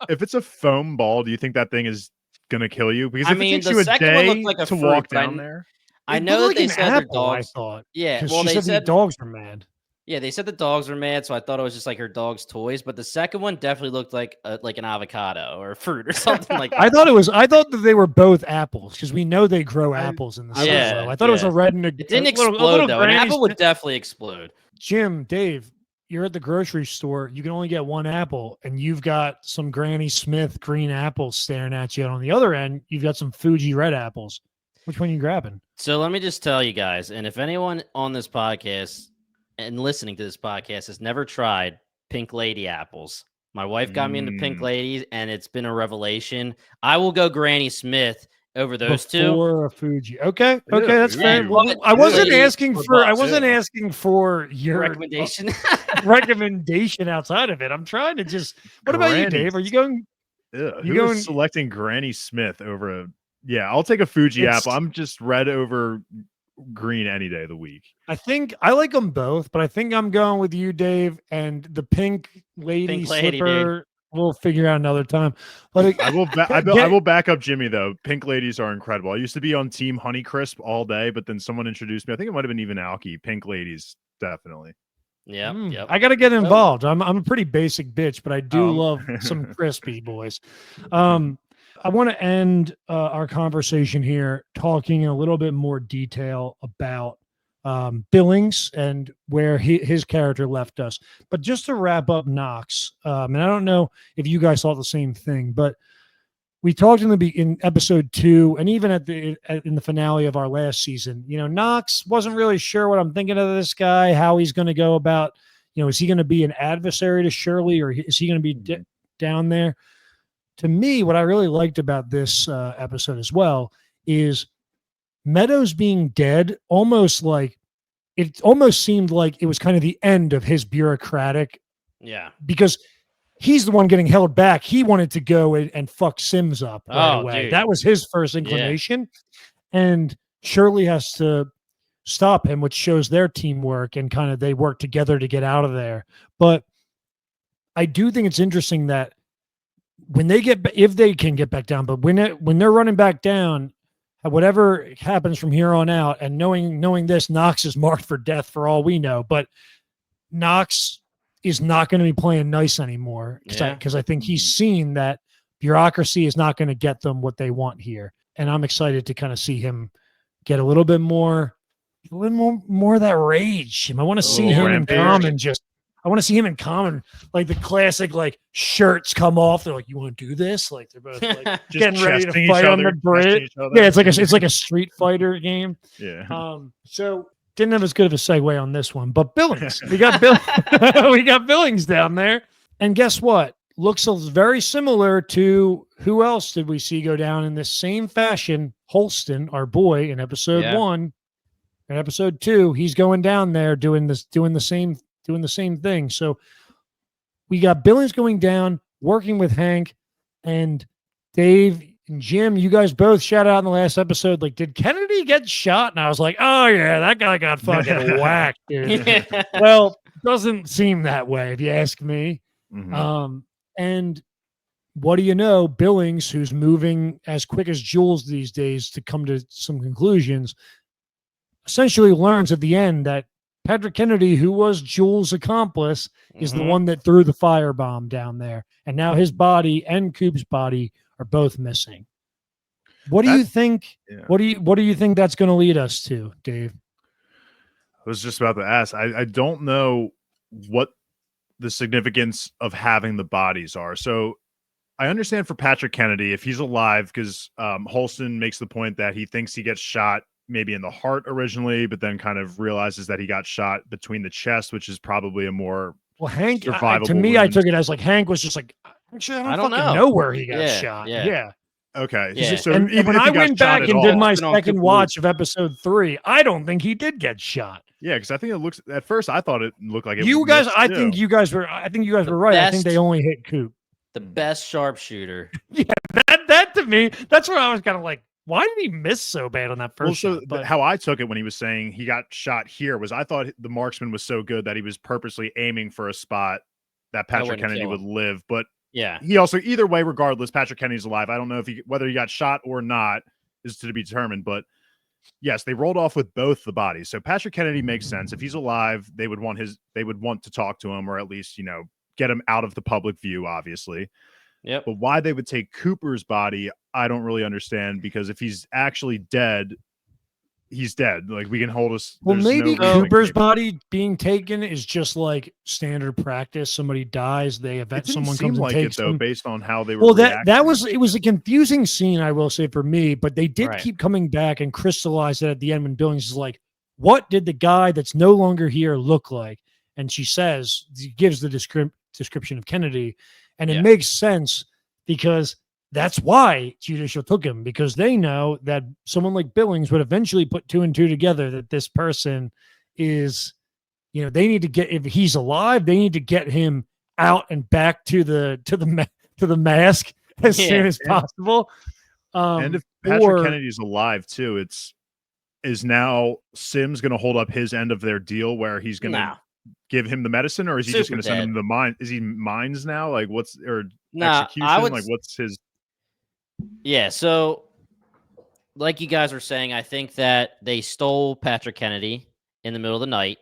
if it's a foam ball, do you think that thing is gonna kill you? Because if it takes the you a second day one looked like a to fruit, walk down there. I know that they said their dogs. I thought, yeah. Well, they said the dogs were mad. Yeah, they said the dogs were mad, so I thought it was just like her dog's toys. But the second one definitely looked like an avocado or fruit or something like that. I thought that they were both apples because we know they grow apples in the silo. I thought it was a red and it didn't explode though. An apple would definitely explode. Jim, Dave, you're at the grocery store. You can only get one apple, and you've got some Granny Smith green apples staring at you. And on the other end, you've got some Fuji red apples. Which one are you grabbing? So let me just tell you guys, and if anyone on this podcast and listening to this podcast has never tried Pink Lady apples, my wife got me into Pink Ladies, and it's been a revelation. I will go Granny Smith over those two. Or a Fuji. Okay, that's fair. Well, I wasn't asking for your recommendation. Recommendation outside of it. I'm trying to just. What about you, Dave? Are you going? Who's selecting Granny Smith over a? Yeah, I'll take a Fuji apple. I'm just red over green any day of the week. I think I like them both, but I think I'm going with you, Dave, and the Pink Lady slipper. We'll figure out another time. But I will back up Jimmy though. Pink Ladies are incredible. I used to be on Team Honeycrisp all day, but then someone introduced me. I think it might have been even Alki. Pink Ladies, definitely. Yeah, I got to get involved. I'm a pretty basic bitch, but I do love some crispy boys. I want to end our conversation here talking in a little bit more detail about Billings and where his character left us. But just to wrap up Knox, and I don't know if you guys thought the same thing, but we talked in episode 2, and even in the finale of our last season. Knox wasn't really sure what I'm thinking of this guy, how he's going to go about. Is he going to be an adversary to Shirley, or is he going to be down there? To me, what I really liked about this episode as well is Meadows being dead, almost seemed like it was kind of the end of his bureaucratic. Yeah. Because he's the one getting held back. He wanted to go and fuck Sims up right away. Dude. That was his first inclination. Yeah. And Shirley has to stop him, which shows their teamwork and kind of they work together to get out of there. But I do think it's interesting that if they can get back down, but when they're running back down, whatever happens from here on out, and knowing this, Knox is marked for death for all we know, but Knox is not going to be playing nice anymore because I think he's seen that bureaucracy is not going to get them what they want here. And I'm excited to kind of see him get a little more of that rage. I want to see him in common I want to see him in common, like the classic, like shirts come off. They're like, "You want to do this?" Like they're both like getting ready to fight on the bridge. Yeah, it's like a Street Fighter game. Yeah. So didn't have as good of a segue on this one, but Billings, we got we got Billings down there, and guess what? Looks very similar to who else did we see go down in this same fashion? Holston, our boy, in episode 1. In episode 2, he's going down there doing the same thing. So we got Billings going down, working with Hank, and Dave and Jim. You guys both shout out in the last episode, like, did Kennedy get shot? And I was like, oh yeah, that guy got fucking whacked, dude. Well, doesn't seem that way if you ask me. Mm-hmm. And what do you know? Billings, who's moving as quick as Jules these days to come to some conclusions, essentially learns at the end that Patrick Kennedy, who was Jules' accomplice, is the one that threw the firebomb down there. And now his body and Coop's body are both missing. What do you think? Yeah. What do you think that's going to lead us to, Dave? I was just about to ask. I don't know what the significance of having the bodies are. So I understand for Patrick Kennedy, if he's alive, because Holston makes the point that he thinks he gets shot maybe in the heart originally, but then kind of realizes that he got shot between the chest, which is probably a more Hank, survivable to me, I wound. took it as like Hank was just like, actually, I don't fucking know where he got shot. Yeah. Okay. Yeah. So and even when if I he got went shot back at and all, did my Been on second Cooper watch of episode 3, I don't think he did get shot. yeah, because I think it looks at first I thought it looked like it. You guys, missed I too. think you guys were right. I think they only hit Coop. The best sharpshooter. Yeah, that to me, that's where I was kind of like, why did he miss so bad on that first shot? But how I took it when he was saying he got shot here was I thought the marksman was so good that he was purposely aiming for a spot that Patrick Kennedy would live. But yeah, he also, either way, regardless, Patrick Kennedy's alive. I don't know if whether he got shot or not is to be determined. But yes, they rolled off with both the bodies. So Patrick Kennedy makes sense. If he's alive, they would want to talk to him, or at least, get him out of the public view, obviously. Yep. But why they would take Cooper's body, I don't really understand, because if he's actually dead, he's dead. Like, we can hold us. Well, maybe Cooper's body being taken is just like standard practice. Somebody dies, someone comes and takes them. Based on how they were. Well, it was a confusing scene, I will say, for me. But they did keep coming back and crystallize it at the end when Billings is like, "What did the guy that's no longer here look like?" And she gives the description of Kennedy. And it makes sense because that's why Judicial took him, because they know that someone like Billings would eventually put 2 and 2 together, that this person is, they need to get, if he's alive, they need to get him out and back to the mask as soon as possible. And if Patrick Kennedy's alive too, is now Sims going to hold up his end of their deal where he's going to give him the medicine, or is he just going to send him the mine? Is he mines now? Like, execution? Like, what's his? Yeah. So, like you guys were saying, I think that they stole Patrick Kennedy in the middle of the night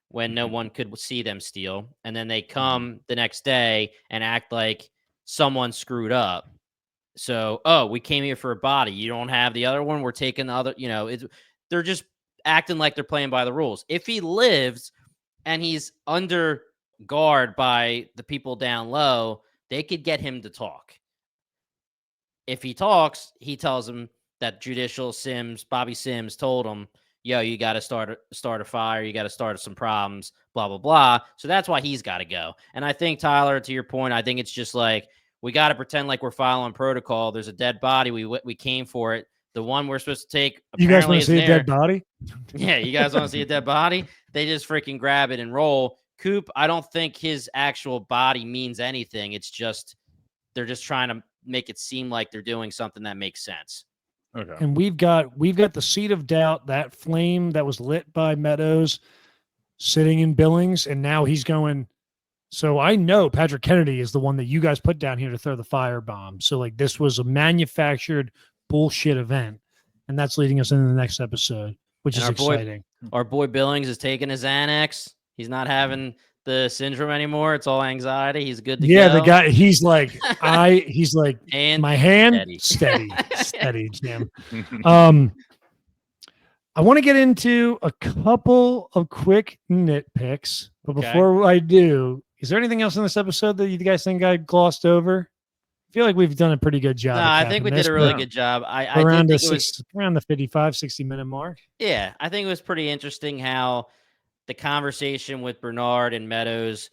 when no one could see them steal, and then they come the next day and act like someone screwed up. So, we came here for a body. You don't have the other one. We're taking the other. They're just acting like they're playing by the rules. If he lives and he's under guard by the people down low, they could get him to talk. If he talks, he tells them that Bobby Sims told him, yo, you got to start a fire. You got to start some problems, blah, blah, blah. So that's why he's got to go. And I think, Tyler, to your point, I think it's just like, we got to pretend like we're following protocol. There's a dead body. We came for it. The one we're supposed to take. You guys want to see a dead body? Yeah, you guys want to see a dead body? They just freaking grab it and roll. Coop, I don't think his actual body means anything. It's just they're just trying to make it seem like they're doing something that makes sense. Okay. And we've got the seed of doubt, that flame that was lit by Meadows sitting in Billings, and now he's going. So I know Patrick Kennedy is the one that you guys put down here to throw the firebomb. So like this was a manufactured bullshit event, and that's leading us into the next episode, which is exciting. Our boy Billings is taking his Xanax. He's not having the syndrome anymore. It's all anxiety. He's good to go. Yeah, the guy. He's like, and my hand steady, Jim. I want to get into a couple of quick nitpicks, but before I do, is there anything else in this episode that you guys think I glossed over? I feel like we've done a pretty good job. No, I think we did a really good job. Around the 55, 60-minute mark. Yeah, I think it was pretty interesting how the conversation with Bernard and Meadows,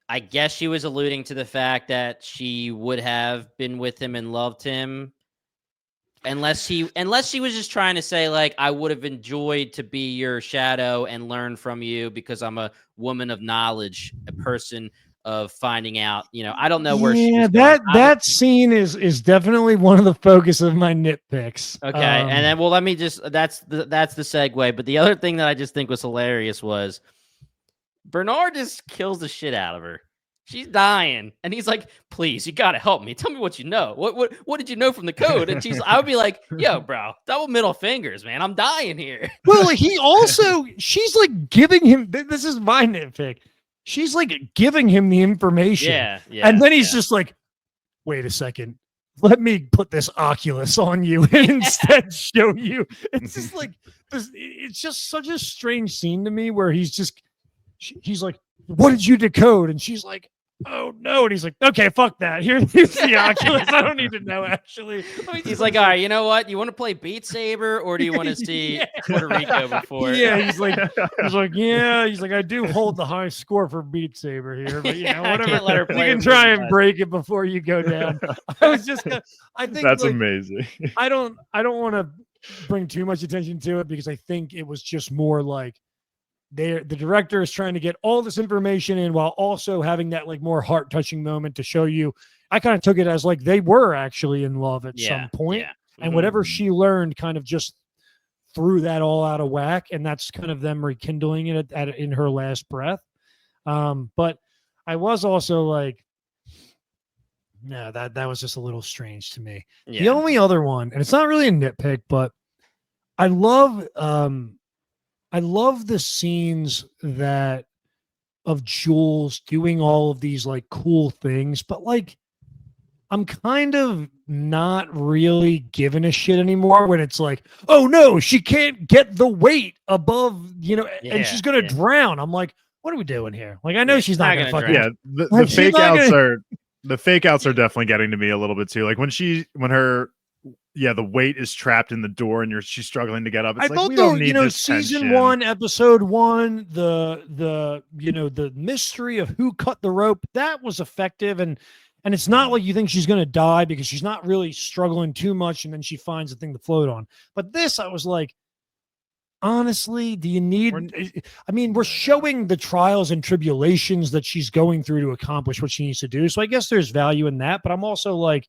I guess she was alluding to the fact that she would have been with him and loved him. Unless she was just trying to say, like, I would have enjoyed to be your shadow and learn from you because I'm a woman of knowledge, a person of finding out. I don't know where she was going. that scene is definitely one of the focus of my nitpicks. Okay, and then let me just that's the segue. But the other thing that I just think was hilarious was Bernard just kills the shit out of her. She's dying, and he's like, "Please, you gotta help me. Tell me what you know. What did you know from the code?" And I would be like, "Yo, bro, double middle fingers, man. I'm dying here." Well, she's like giving him. This is my nitpick. She's like giving him the information. Yeah. And then he's just like, "Wait a second. Let me put this Oculus on you and instead show you." It's just like it's just such a strange scene to me where he's like, what did you decode? And she's like, oh no. And he's like, okay, fuck that. Here's the Oculus. I don't need to know, actually. He's like, all right, you know what? You want to play Beat Saber or do you want to see Puerto Rico before? Yeah, he's like, yeah. He's like, I do hold the high score for Beat Saber here, but Yeah, I whatever. can't let her You play can with try those and guys. break it before you go down. I was just, I think That's like, amazing. I don't want to bring too much attention to it because I think it was just more like the director is trying to get all this information in while also having that like more heart touching moment to show you. I kind of took it as like they were actually in love at some point, and whatever she learned kind of just threw that all out of whack, and that's kind of them rekindling it in her last breath. But I was also like, no, that was just a little strange to me. Yeah. The only other one, and it's not really a nitpick, but I love the scenes that of Jules doing all of these like cool things, but like I'm kind of not really giving a shit anymore when it's like, oh no, she can't get the weight above, and she's gonna drown. I'm like, what are we doing here? Like, I know she's not gonna fucking. Yeah, the fake outs are definitely getting to me a little bit too. Like when her the weight is trapped in the door and she's struggling to get up. It's I like thought we don't need this season tension. 1, episode 1, the mystery of who cut the rope, that was effective, and it's not like you think she's gonna die because she's not really struggling too much, and then she finds a thing to float on. But this, I was like, honestly, do you need? I mean, we're showing the trials and tribulations that she's going through to accomplish what she needs to do. So I guess there's value in that, but I'm also like,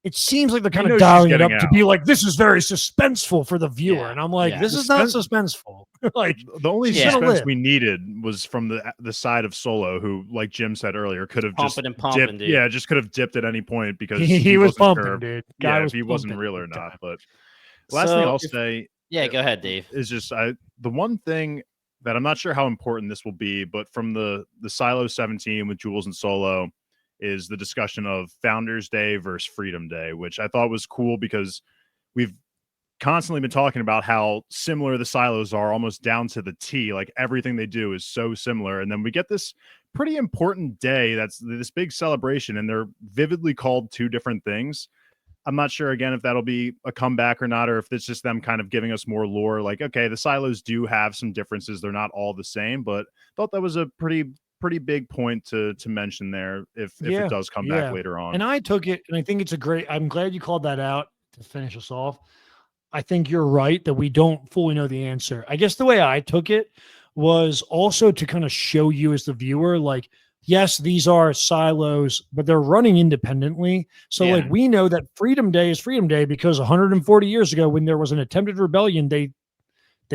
it seems like they're kind of dialing it up to be like, this is very suspenseful for the viewer. And I'm like, this is not suspenseful. Like, the only suspense we needed was from the side of Solo, who, like Jim said earlier, could have just pumping, dude. Yeah, just could have dipped at any point because he was pumping, sure, dude. If he wasn't real or not. But the last thing I'll say, go ahead, Dave. Is just the one thing that I'm not sure how important this will be, but from the Silo 17 with Jules and Solo, is the discussion of Founders Day versus Freedom Day, which I thought was cool because we've constantly been talking about how similar the silos are, almost down to the T. Like everything they do is so similar. And then we get this pretty important day that's this big celebration, and they're vividly called two different things. I'm not sure, again, if that'll be a comeback or not, or if it's just them kind of giving us more lore. Like, okay, the silos do have some differences. They're not all the same, but I thought that was a pretty big point to mention there if it does come back later on. And I took it, and I think it's I'm glad you called that out to finish us off. I think you're right that we don't fully know the answer. I guess the way I took it was also to kind of show you as the viewer, like, yes, these are silos, but they're running independently. So like, we know that Freedom Day is Freedom Day because 140 years ago, when there was an attempted rebellion, they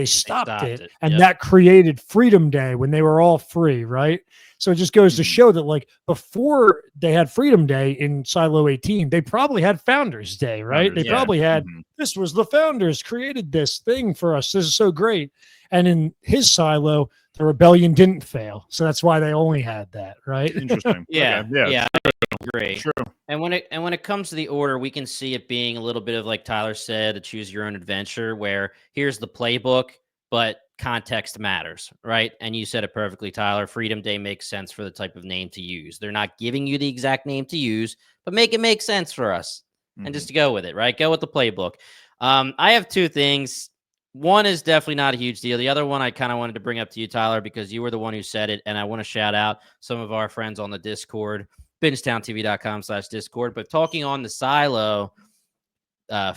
stopped it. And that created Freedom Day when they were all free, right? So it just goes to show that, like, before they had Freedom Day in Silo 18, they probably had Founders Day, right? They probably had, this was the founders created this thing for us. This is so great. And in his silo, the rebellion didn't fail. So that's why they only had that, right? Interesting. Yeah. Okay. Yeah. I agree. True. And when it comes to the order, we can see it being a little bit of, like Tyler said, a choose your own adventure, where here's the playbook, but context matters, right? And you said it perfectly, Tyler. Freedom Day makes sense for the type of name to use. They're not giving you the exact name to use, but make it make sense for us. And just to go with it, right? Go with the playbook. I have two things. One is definitely not a huge deal. The other one I kind of wanted to bring up to you, Tyler, because you were the one who said it. And I want to shout out some of our friends on the Discord, BingetownTV.com/Discord. But talking on the Silo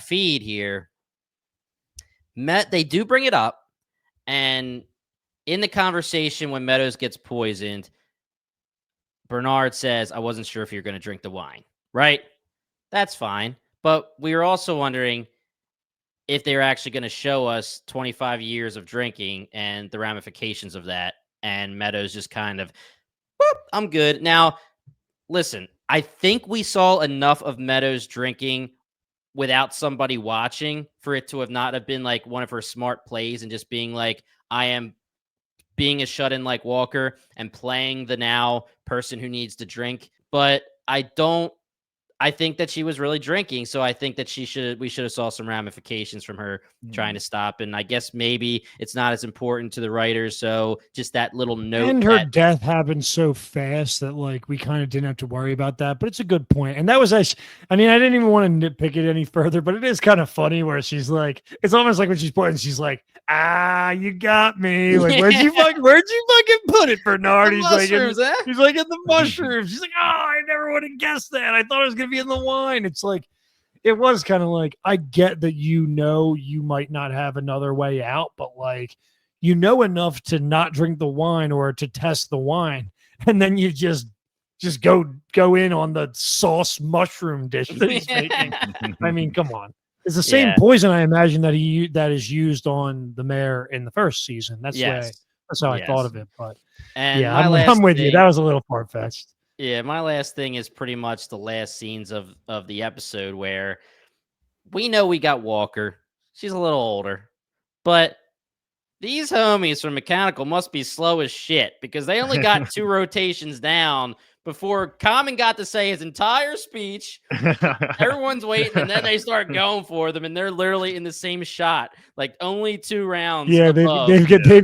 feed here, they do bring it up. And in the conversation when Meadows gets poisoned, Bernard says, I wasn't sure if you're going to drink the wine, right? That's fine. But we were also wondering if they're actually going to show us 25 years of drinking and the ramifications of that. And Meadows just kind of, I'm good. Now, listen, I think we saw enough of Meadows drinking without somebody watching for it to have not have been like one of her smart plays and just being like, I am being a shut-in like Walker and playing the now person who needs to drink. But I I think that she was really drinking, so I think that we should have saw some ramifications from her trying to stop. And I guess maybe it's not as important to the writers, so just that little note. And her death happened so fast that like we kind of didn't have to worry about that. But it's a good point. And that was I mean, I didn't even want to nitpick it any further, but it is kind of funny where she's like, it's almost like when she's pointing, she's like, you got me. Like, where'd you fucking put it, Bernard? He's like, he's like in the mushrooms. She's like, I never would have guessed that. I thought it was gonna be in the wine. It's like, it was kind of like, I get that you might not have another way out, but like, you know enough to not drink the wine or to test the wine, and then you just go in on the sauce mushroom dish that he's making. I mean, come on. It's the same poison, I imagine, that is used on the mayor in the first season. That's how I thought of it. But I'm with you. That was a little far-fetched. Yeah, my last thing is pretty much the last scenes of the episode where we know we got Walker. She's a little older, but these homies from Mechanical must be slow as shit because they only got 2 rotations down before Common got to say his entire speech. Everyone's waiting, and then they start going for them, and they're literally in the same shot, like only 2 rounds. Yeah, they've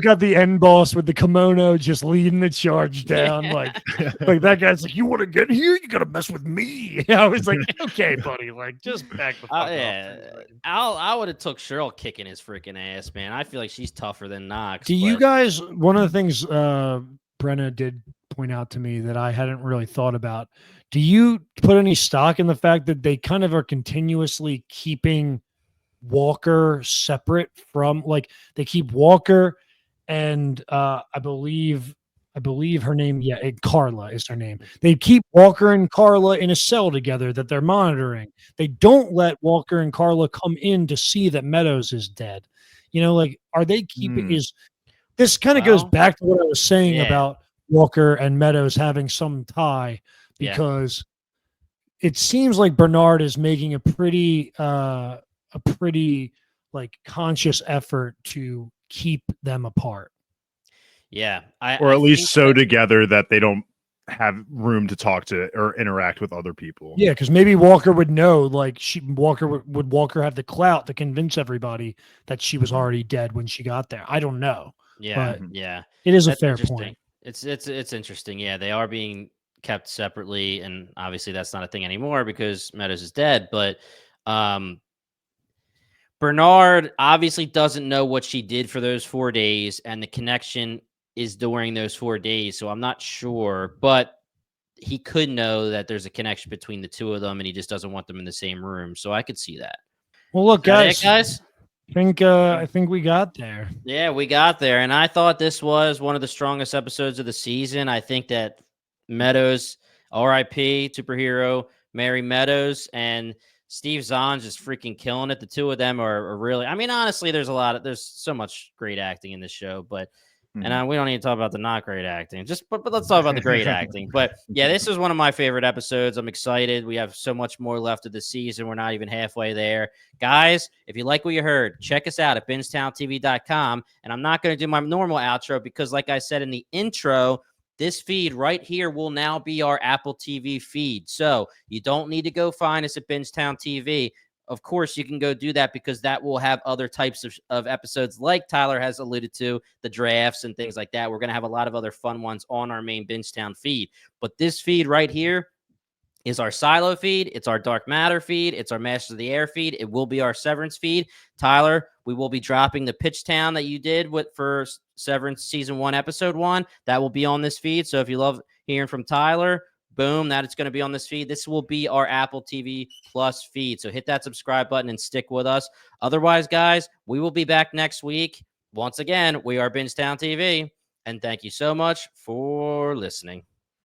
got the end boss with the kimono just leading the charge down. Like that guy's like, you want to get here? You got to mess with me. I was like, okay, buddy, like just back the fuck up. I would have took Cheryl kicking his freaking ass, man. I feel like she's tougher than Knox. You guys? One of the things Brenna did point out to me that I hadn't really thought about. Do you put any stock in the fact that they kind of are continuously keeping Walker separate from, like, they keep Walker and I believe her name, Carla is her name. They keep Walker and Carla in a cell together that they're monitoring. They don't let Walker and Carla come in to see that Meadows is dead. You know, like, are they keeping this kind of goes back to what I was saying about Walker and Meadows having some tie, because it seems like Bernard is making a pretty like conscious effort to keep them apart. Yeah. Or at least so together that they don't have room to talk to or interact with other people. Yeah, because maybe Walker would know, like, would Walker have the clout to convince everybody that she was already dead when she got there? I don't know. Yeah, but it is a fair point. It's interesting. Yeah, they are being kept separately, and obviously that's not a thing anymore because Meadows is dead. But Bernard obviously doesn't know what she did for those 4 days, and the connection is during those 4 days. So I'm not sure, but he could know that there's a connection between the two of them, and he just doesn't want them in the same room. So I could see that. Well, look, guys. I think we got there. Yeah, we got there. And I thought this was one of the strongest episodes of the season. I think that Meadows, RIP, superhero, Mary Meadows, and Steve Zahn's just freaking killing it. The two of them are really, I mean, honestly, there's so much great acting in this show, but and we don't need to talk about the not great acting. But let's talk about the great acting. But yeah, this is one of my favorite episodes. I'm excited. We have so much more left of the season. We're not even halfway there. Guys, if you like what you heard, check us out at BingetownTV.com. And I'm not going to do my normal outro because, like I said in the intro, this feed right here will now be our Apple TV feed. So you don't need to go find us at Bingetown TV. Of course, you can go do that because that will have other types of episodes like Tyler has alluded to, the drafts and things like that. We're going to have a lot of other fun ones on our main Bingetown feed. But this feed right here is our Silo feed. It's our Dark Matter feed. It's our Masters of the Air feed. It will be our Severance feed. Tyler, we will be dropping the Pitch Town that you did for Severance Season 1, Episode 1. That will be on this feed. So if you love hearing from Tyler, boom, that it's going to be on this feed. This will be our Apple TV Plus feed. So hit that subscribe button and stick with us. Otherwise, guys, we will be back next week. Once again, we are Bingetown TV. And thank you so much for listening.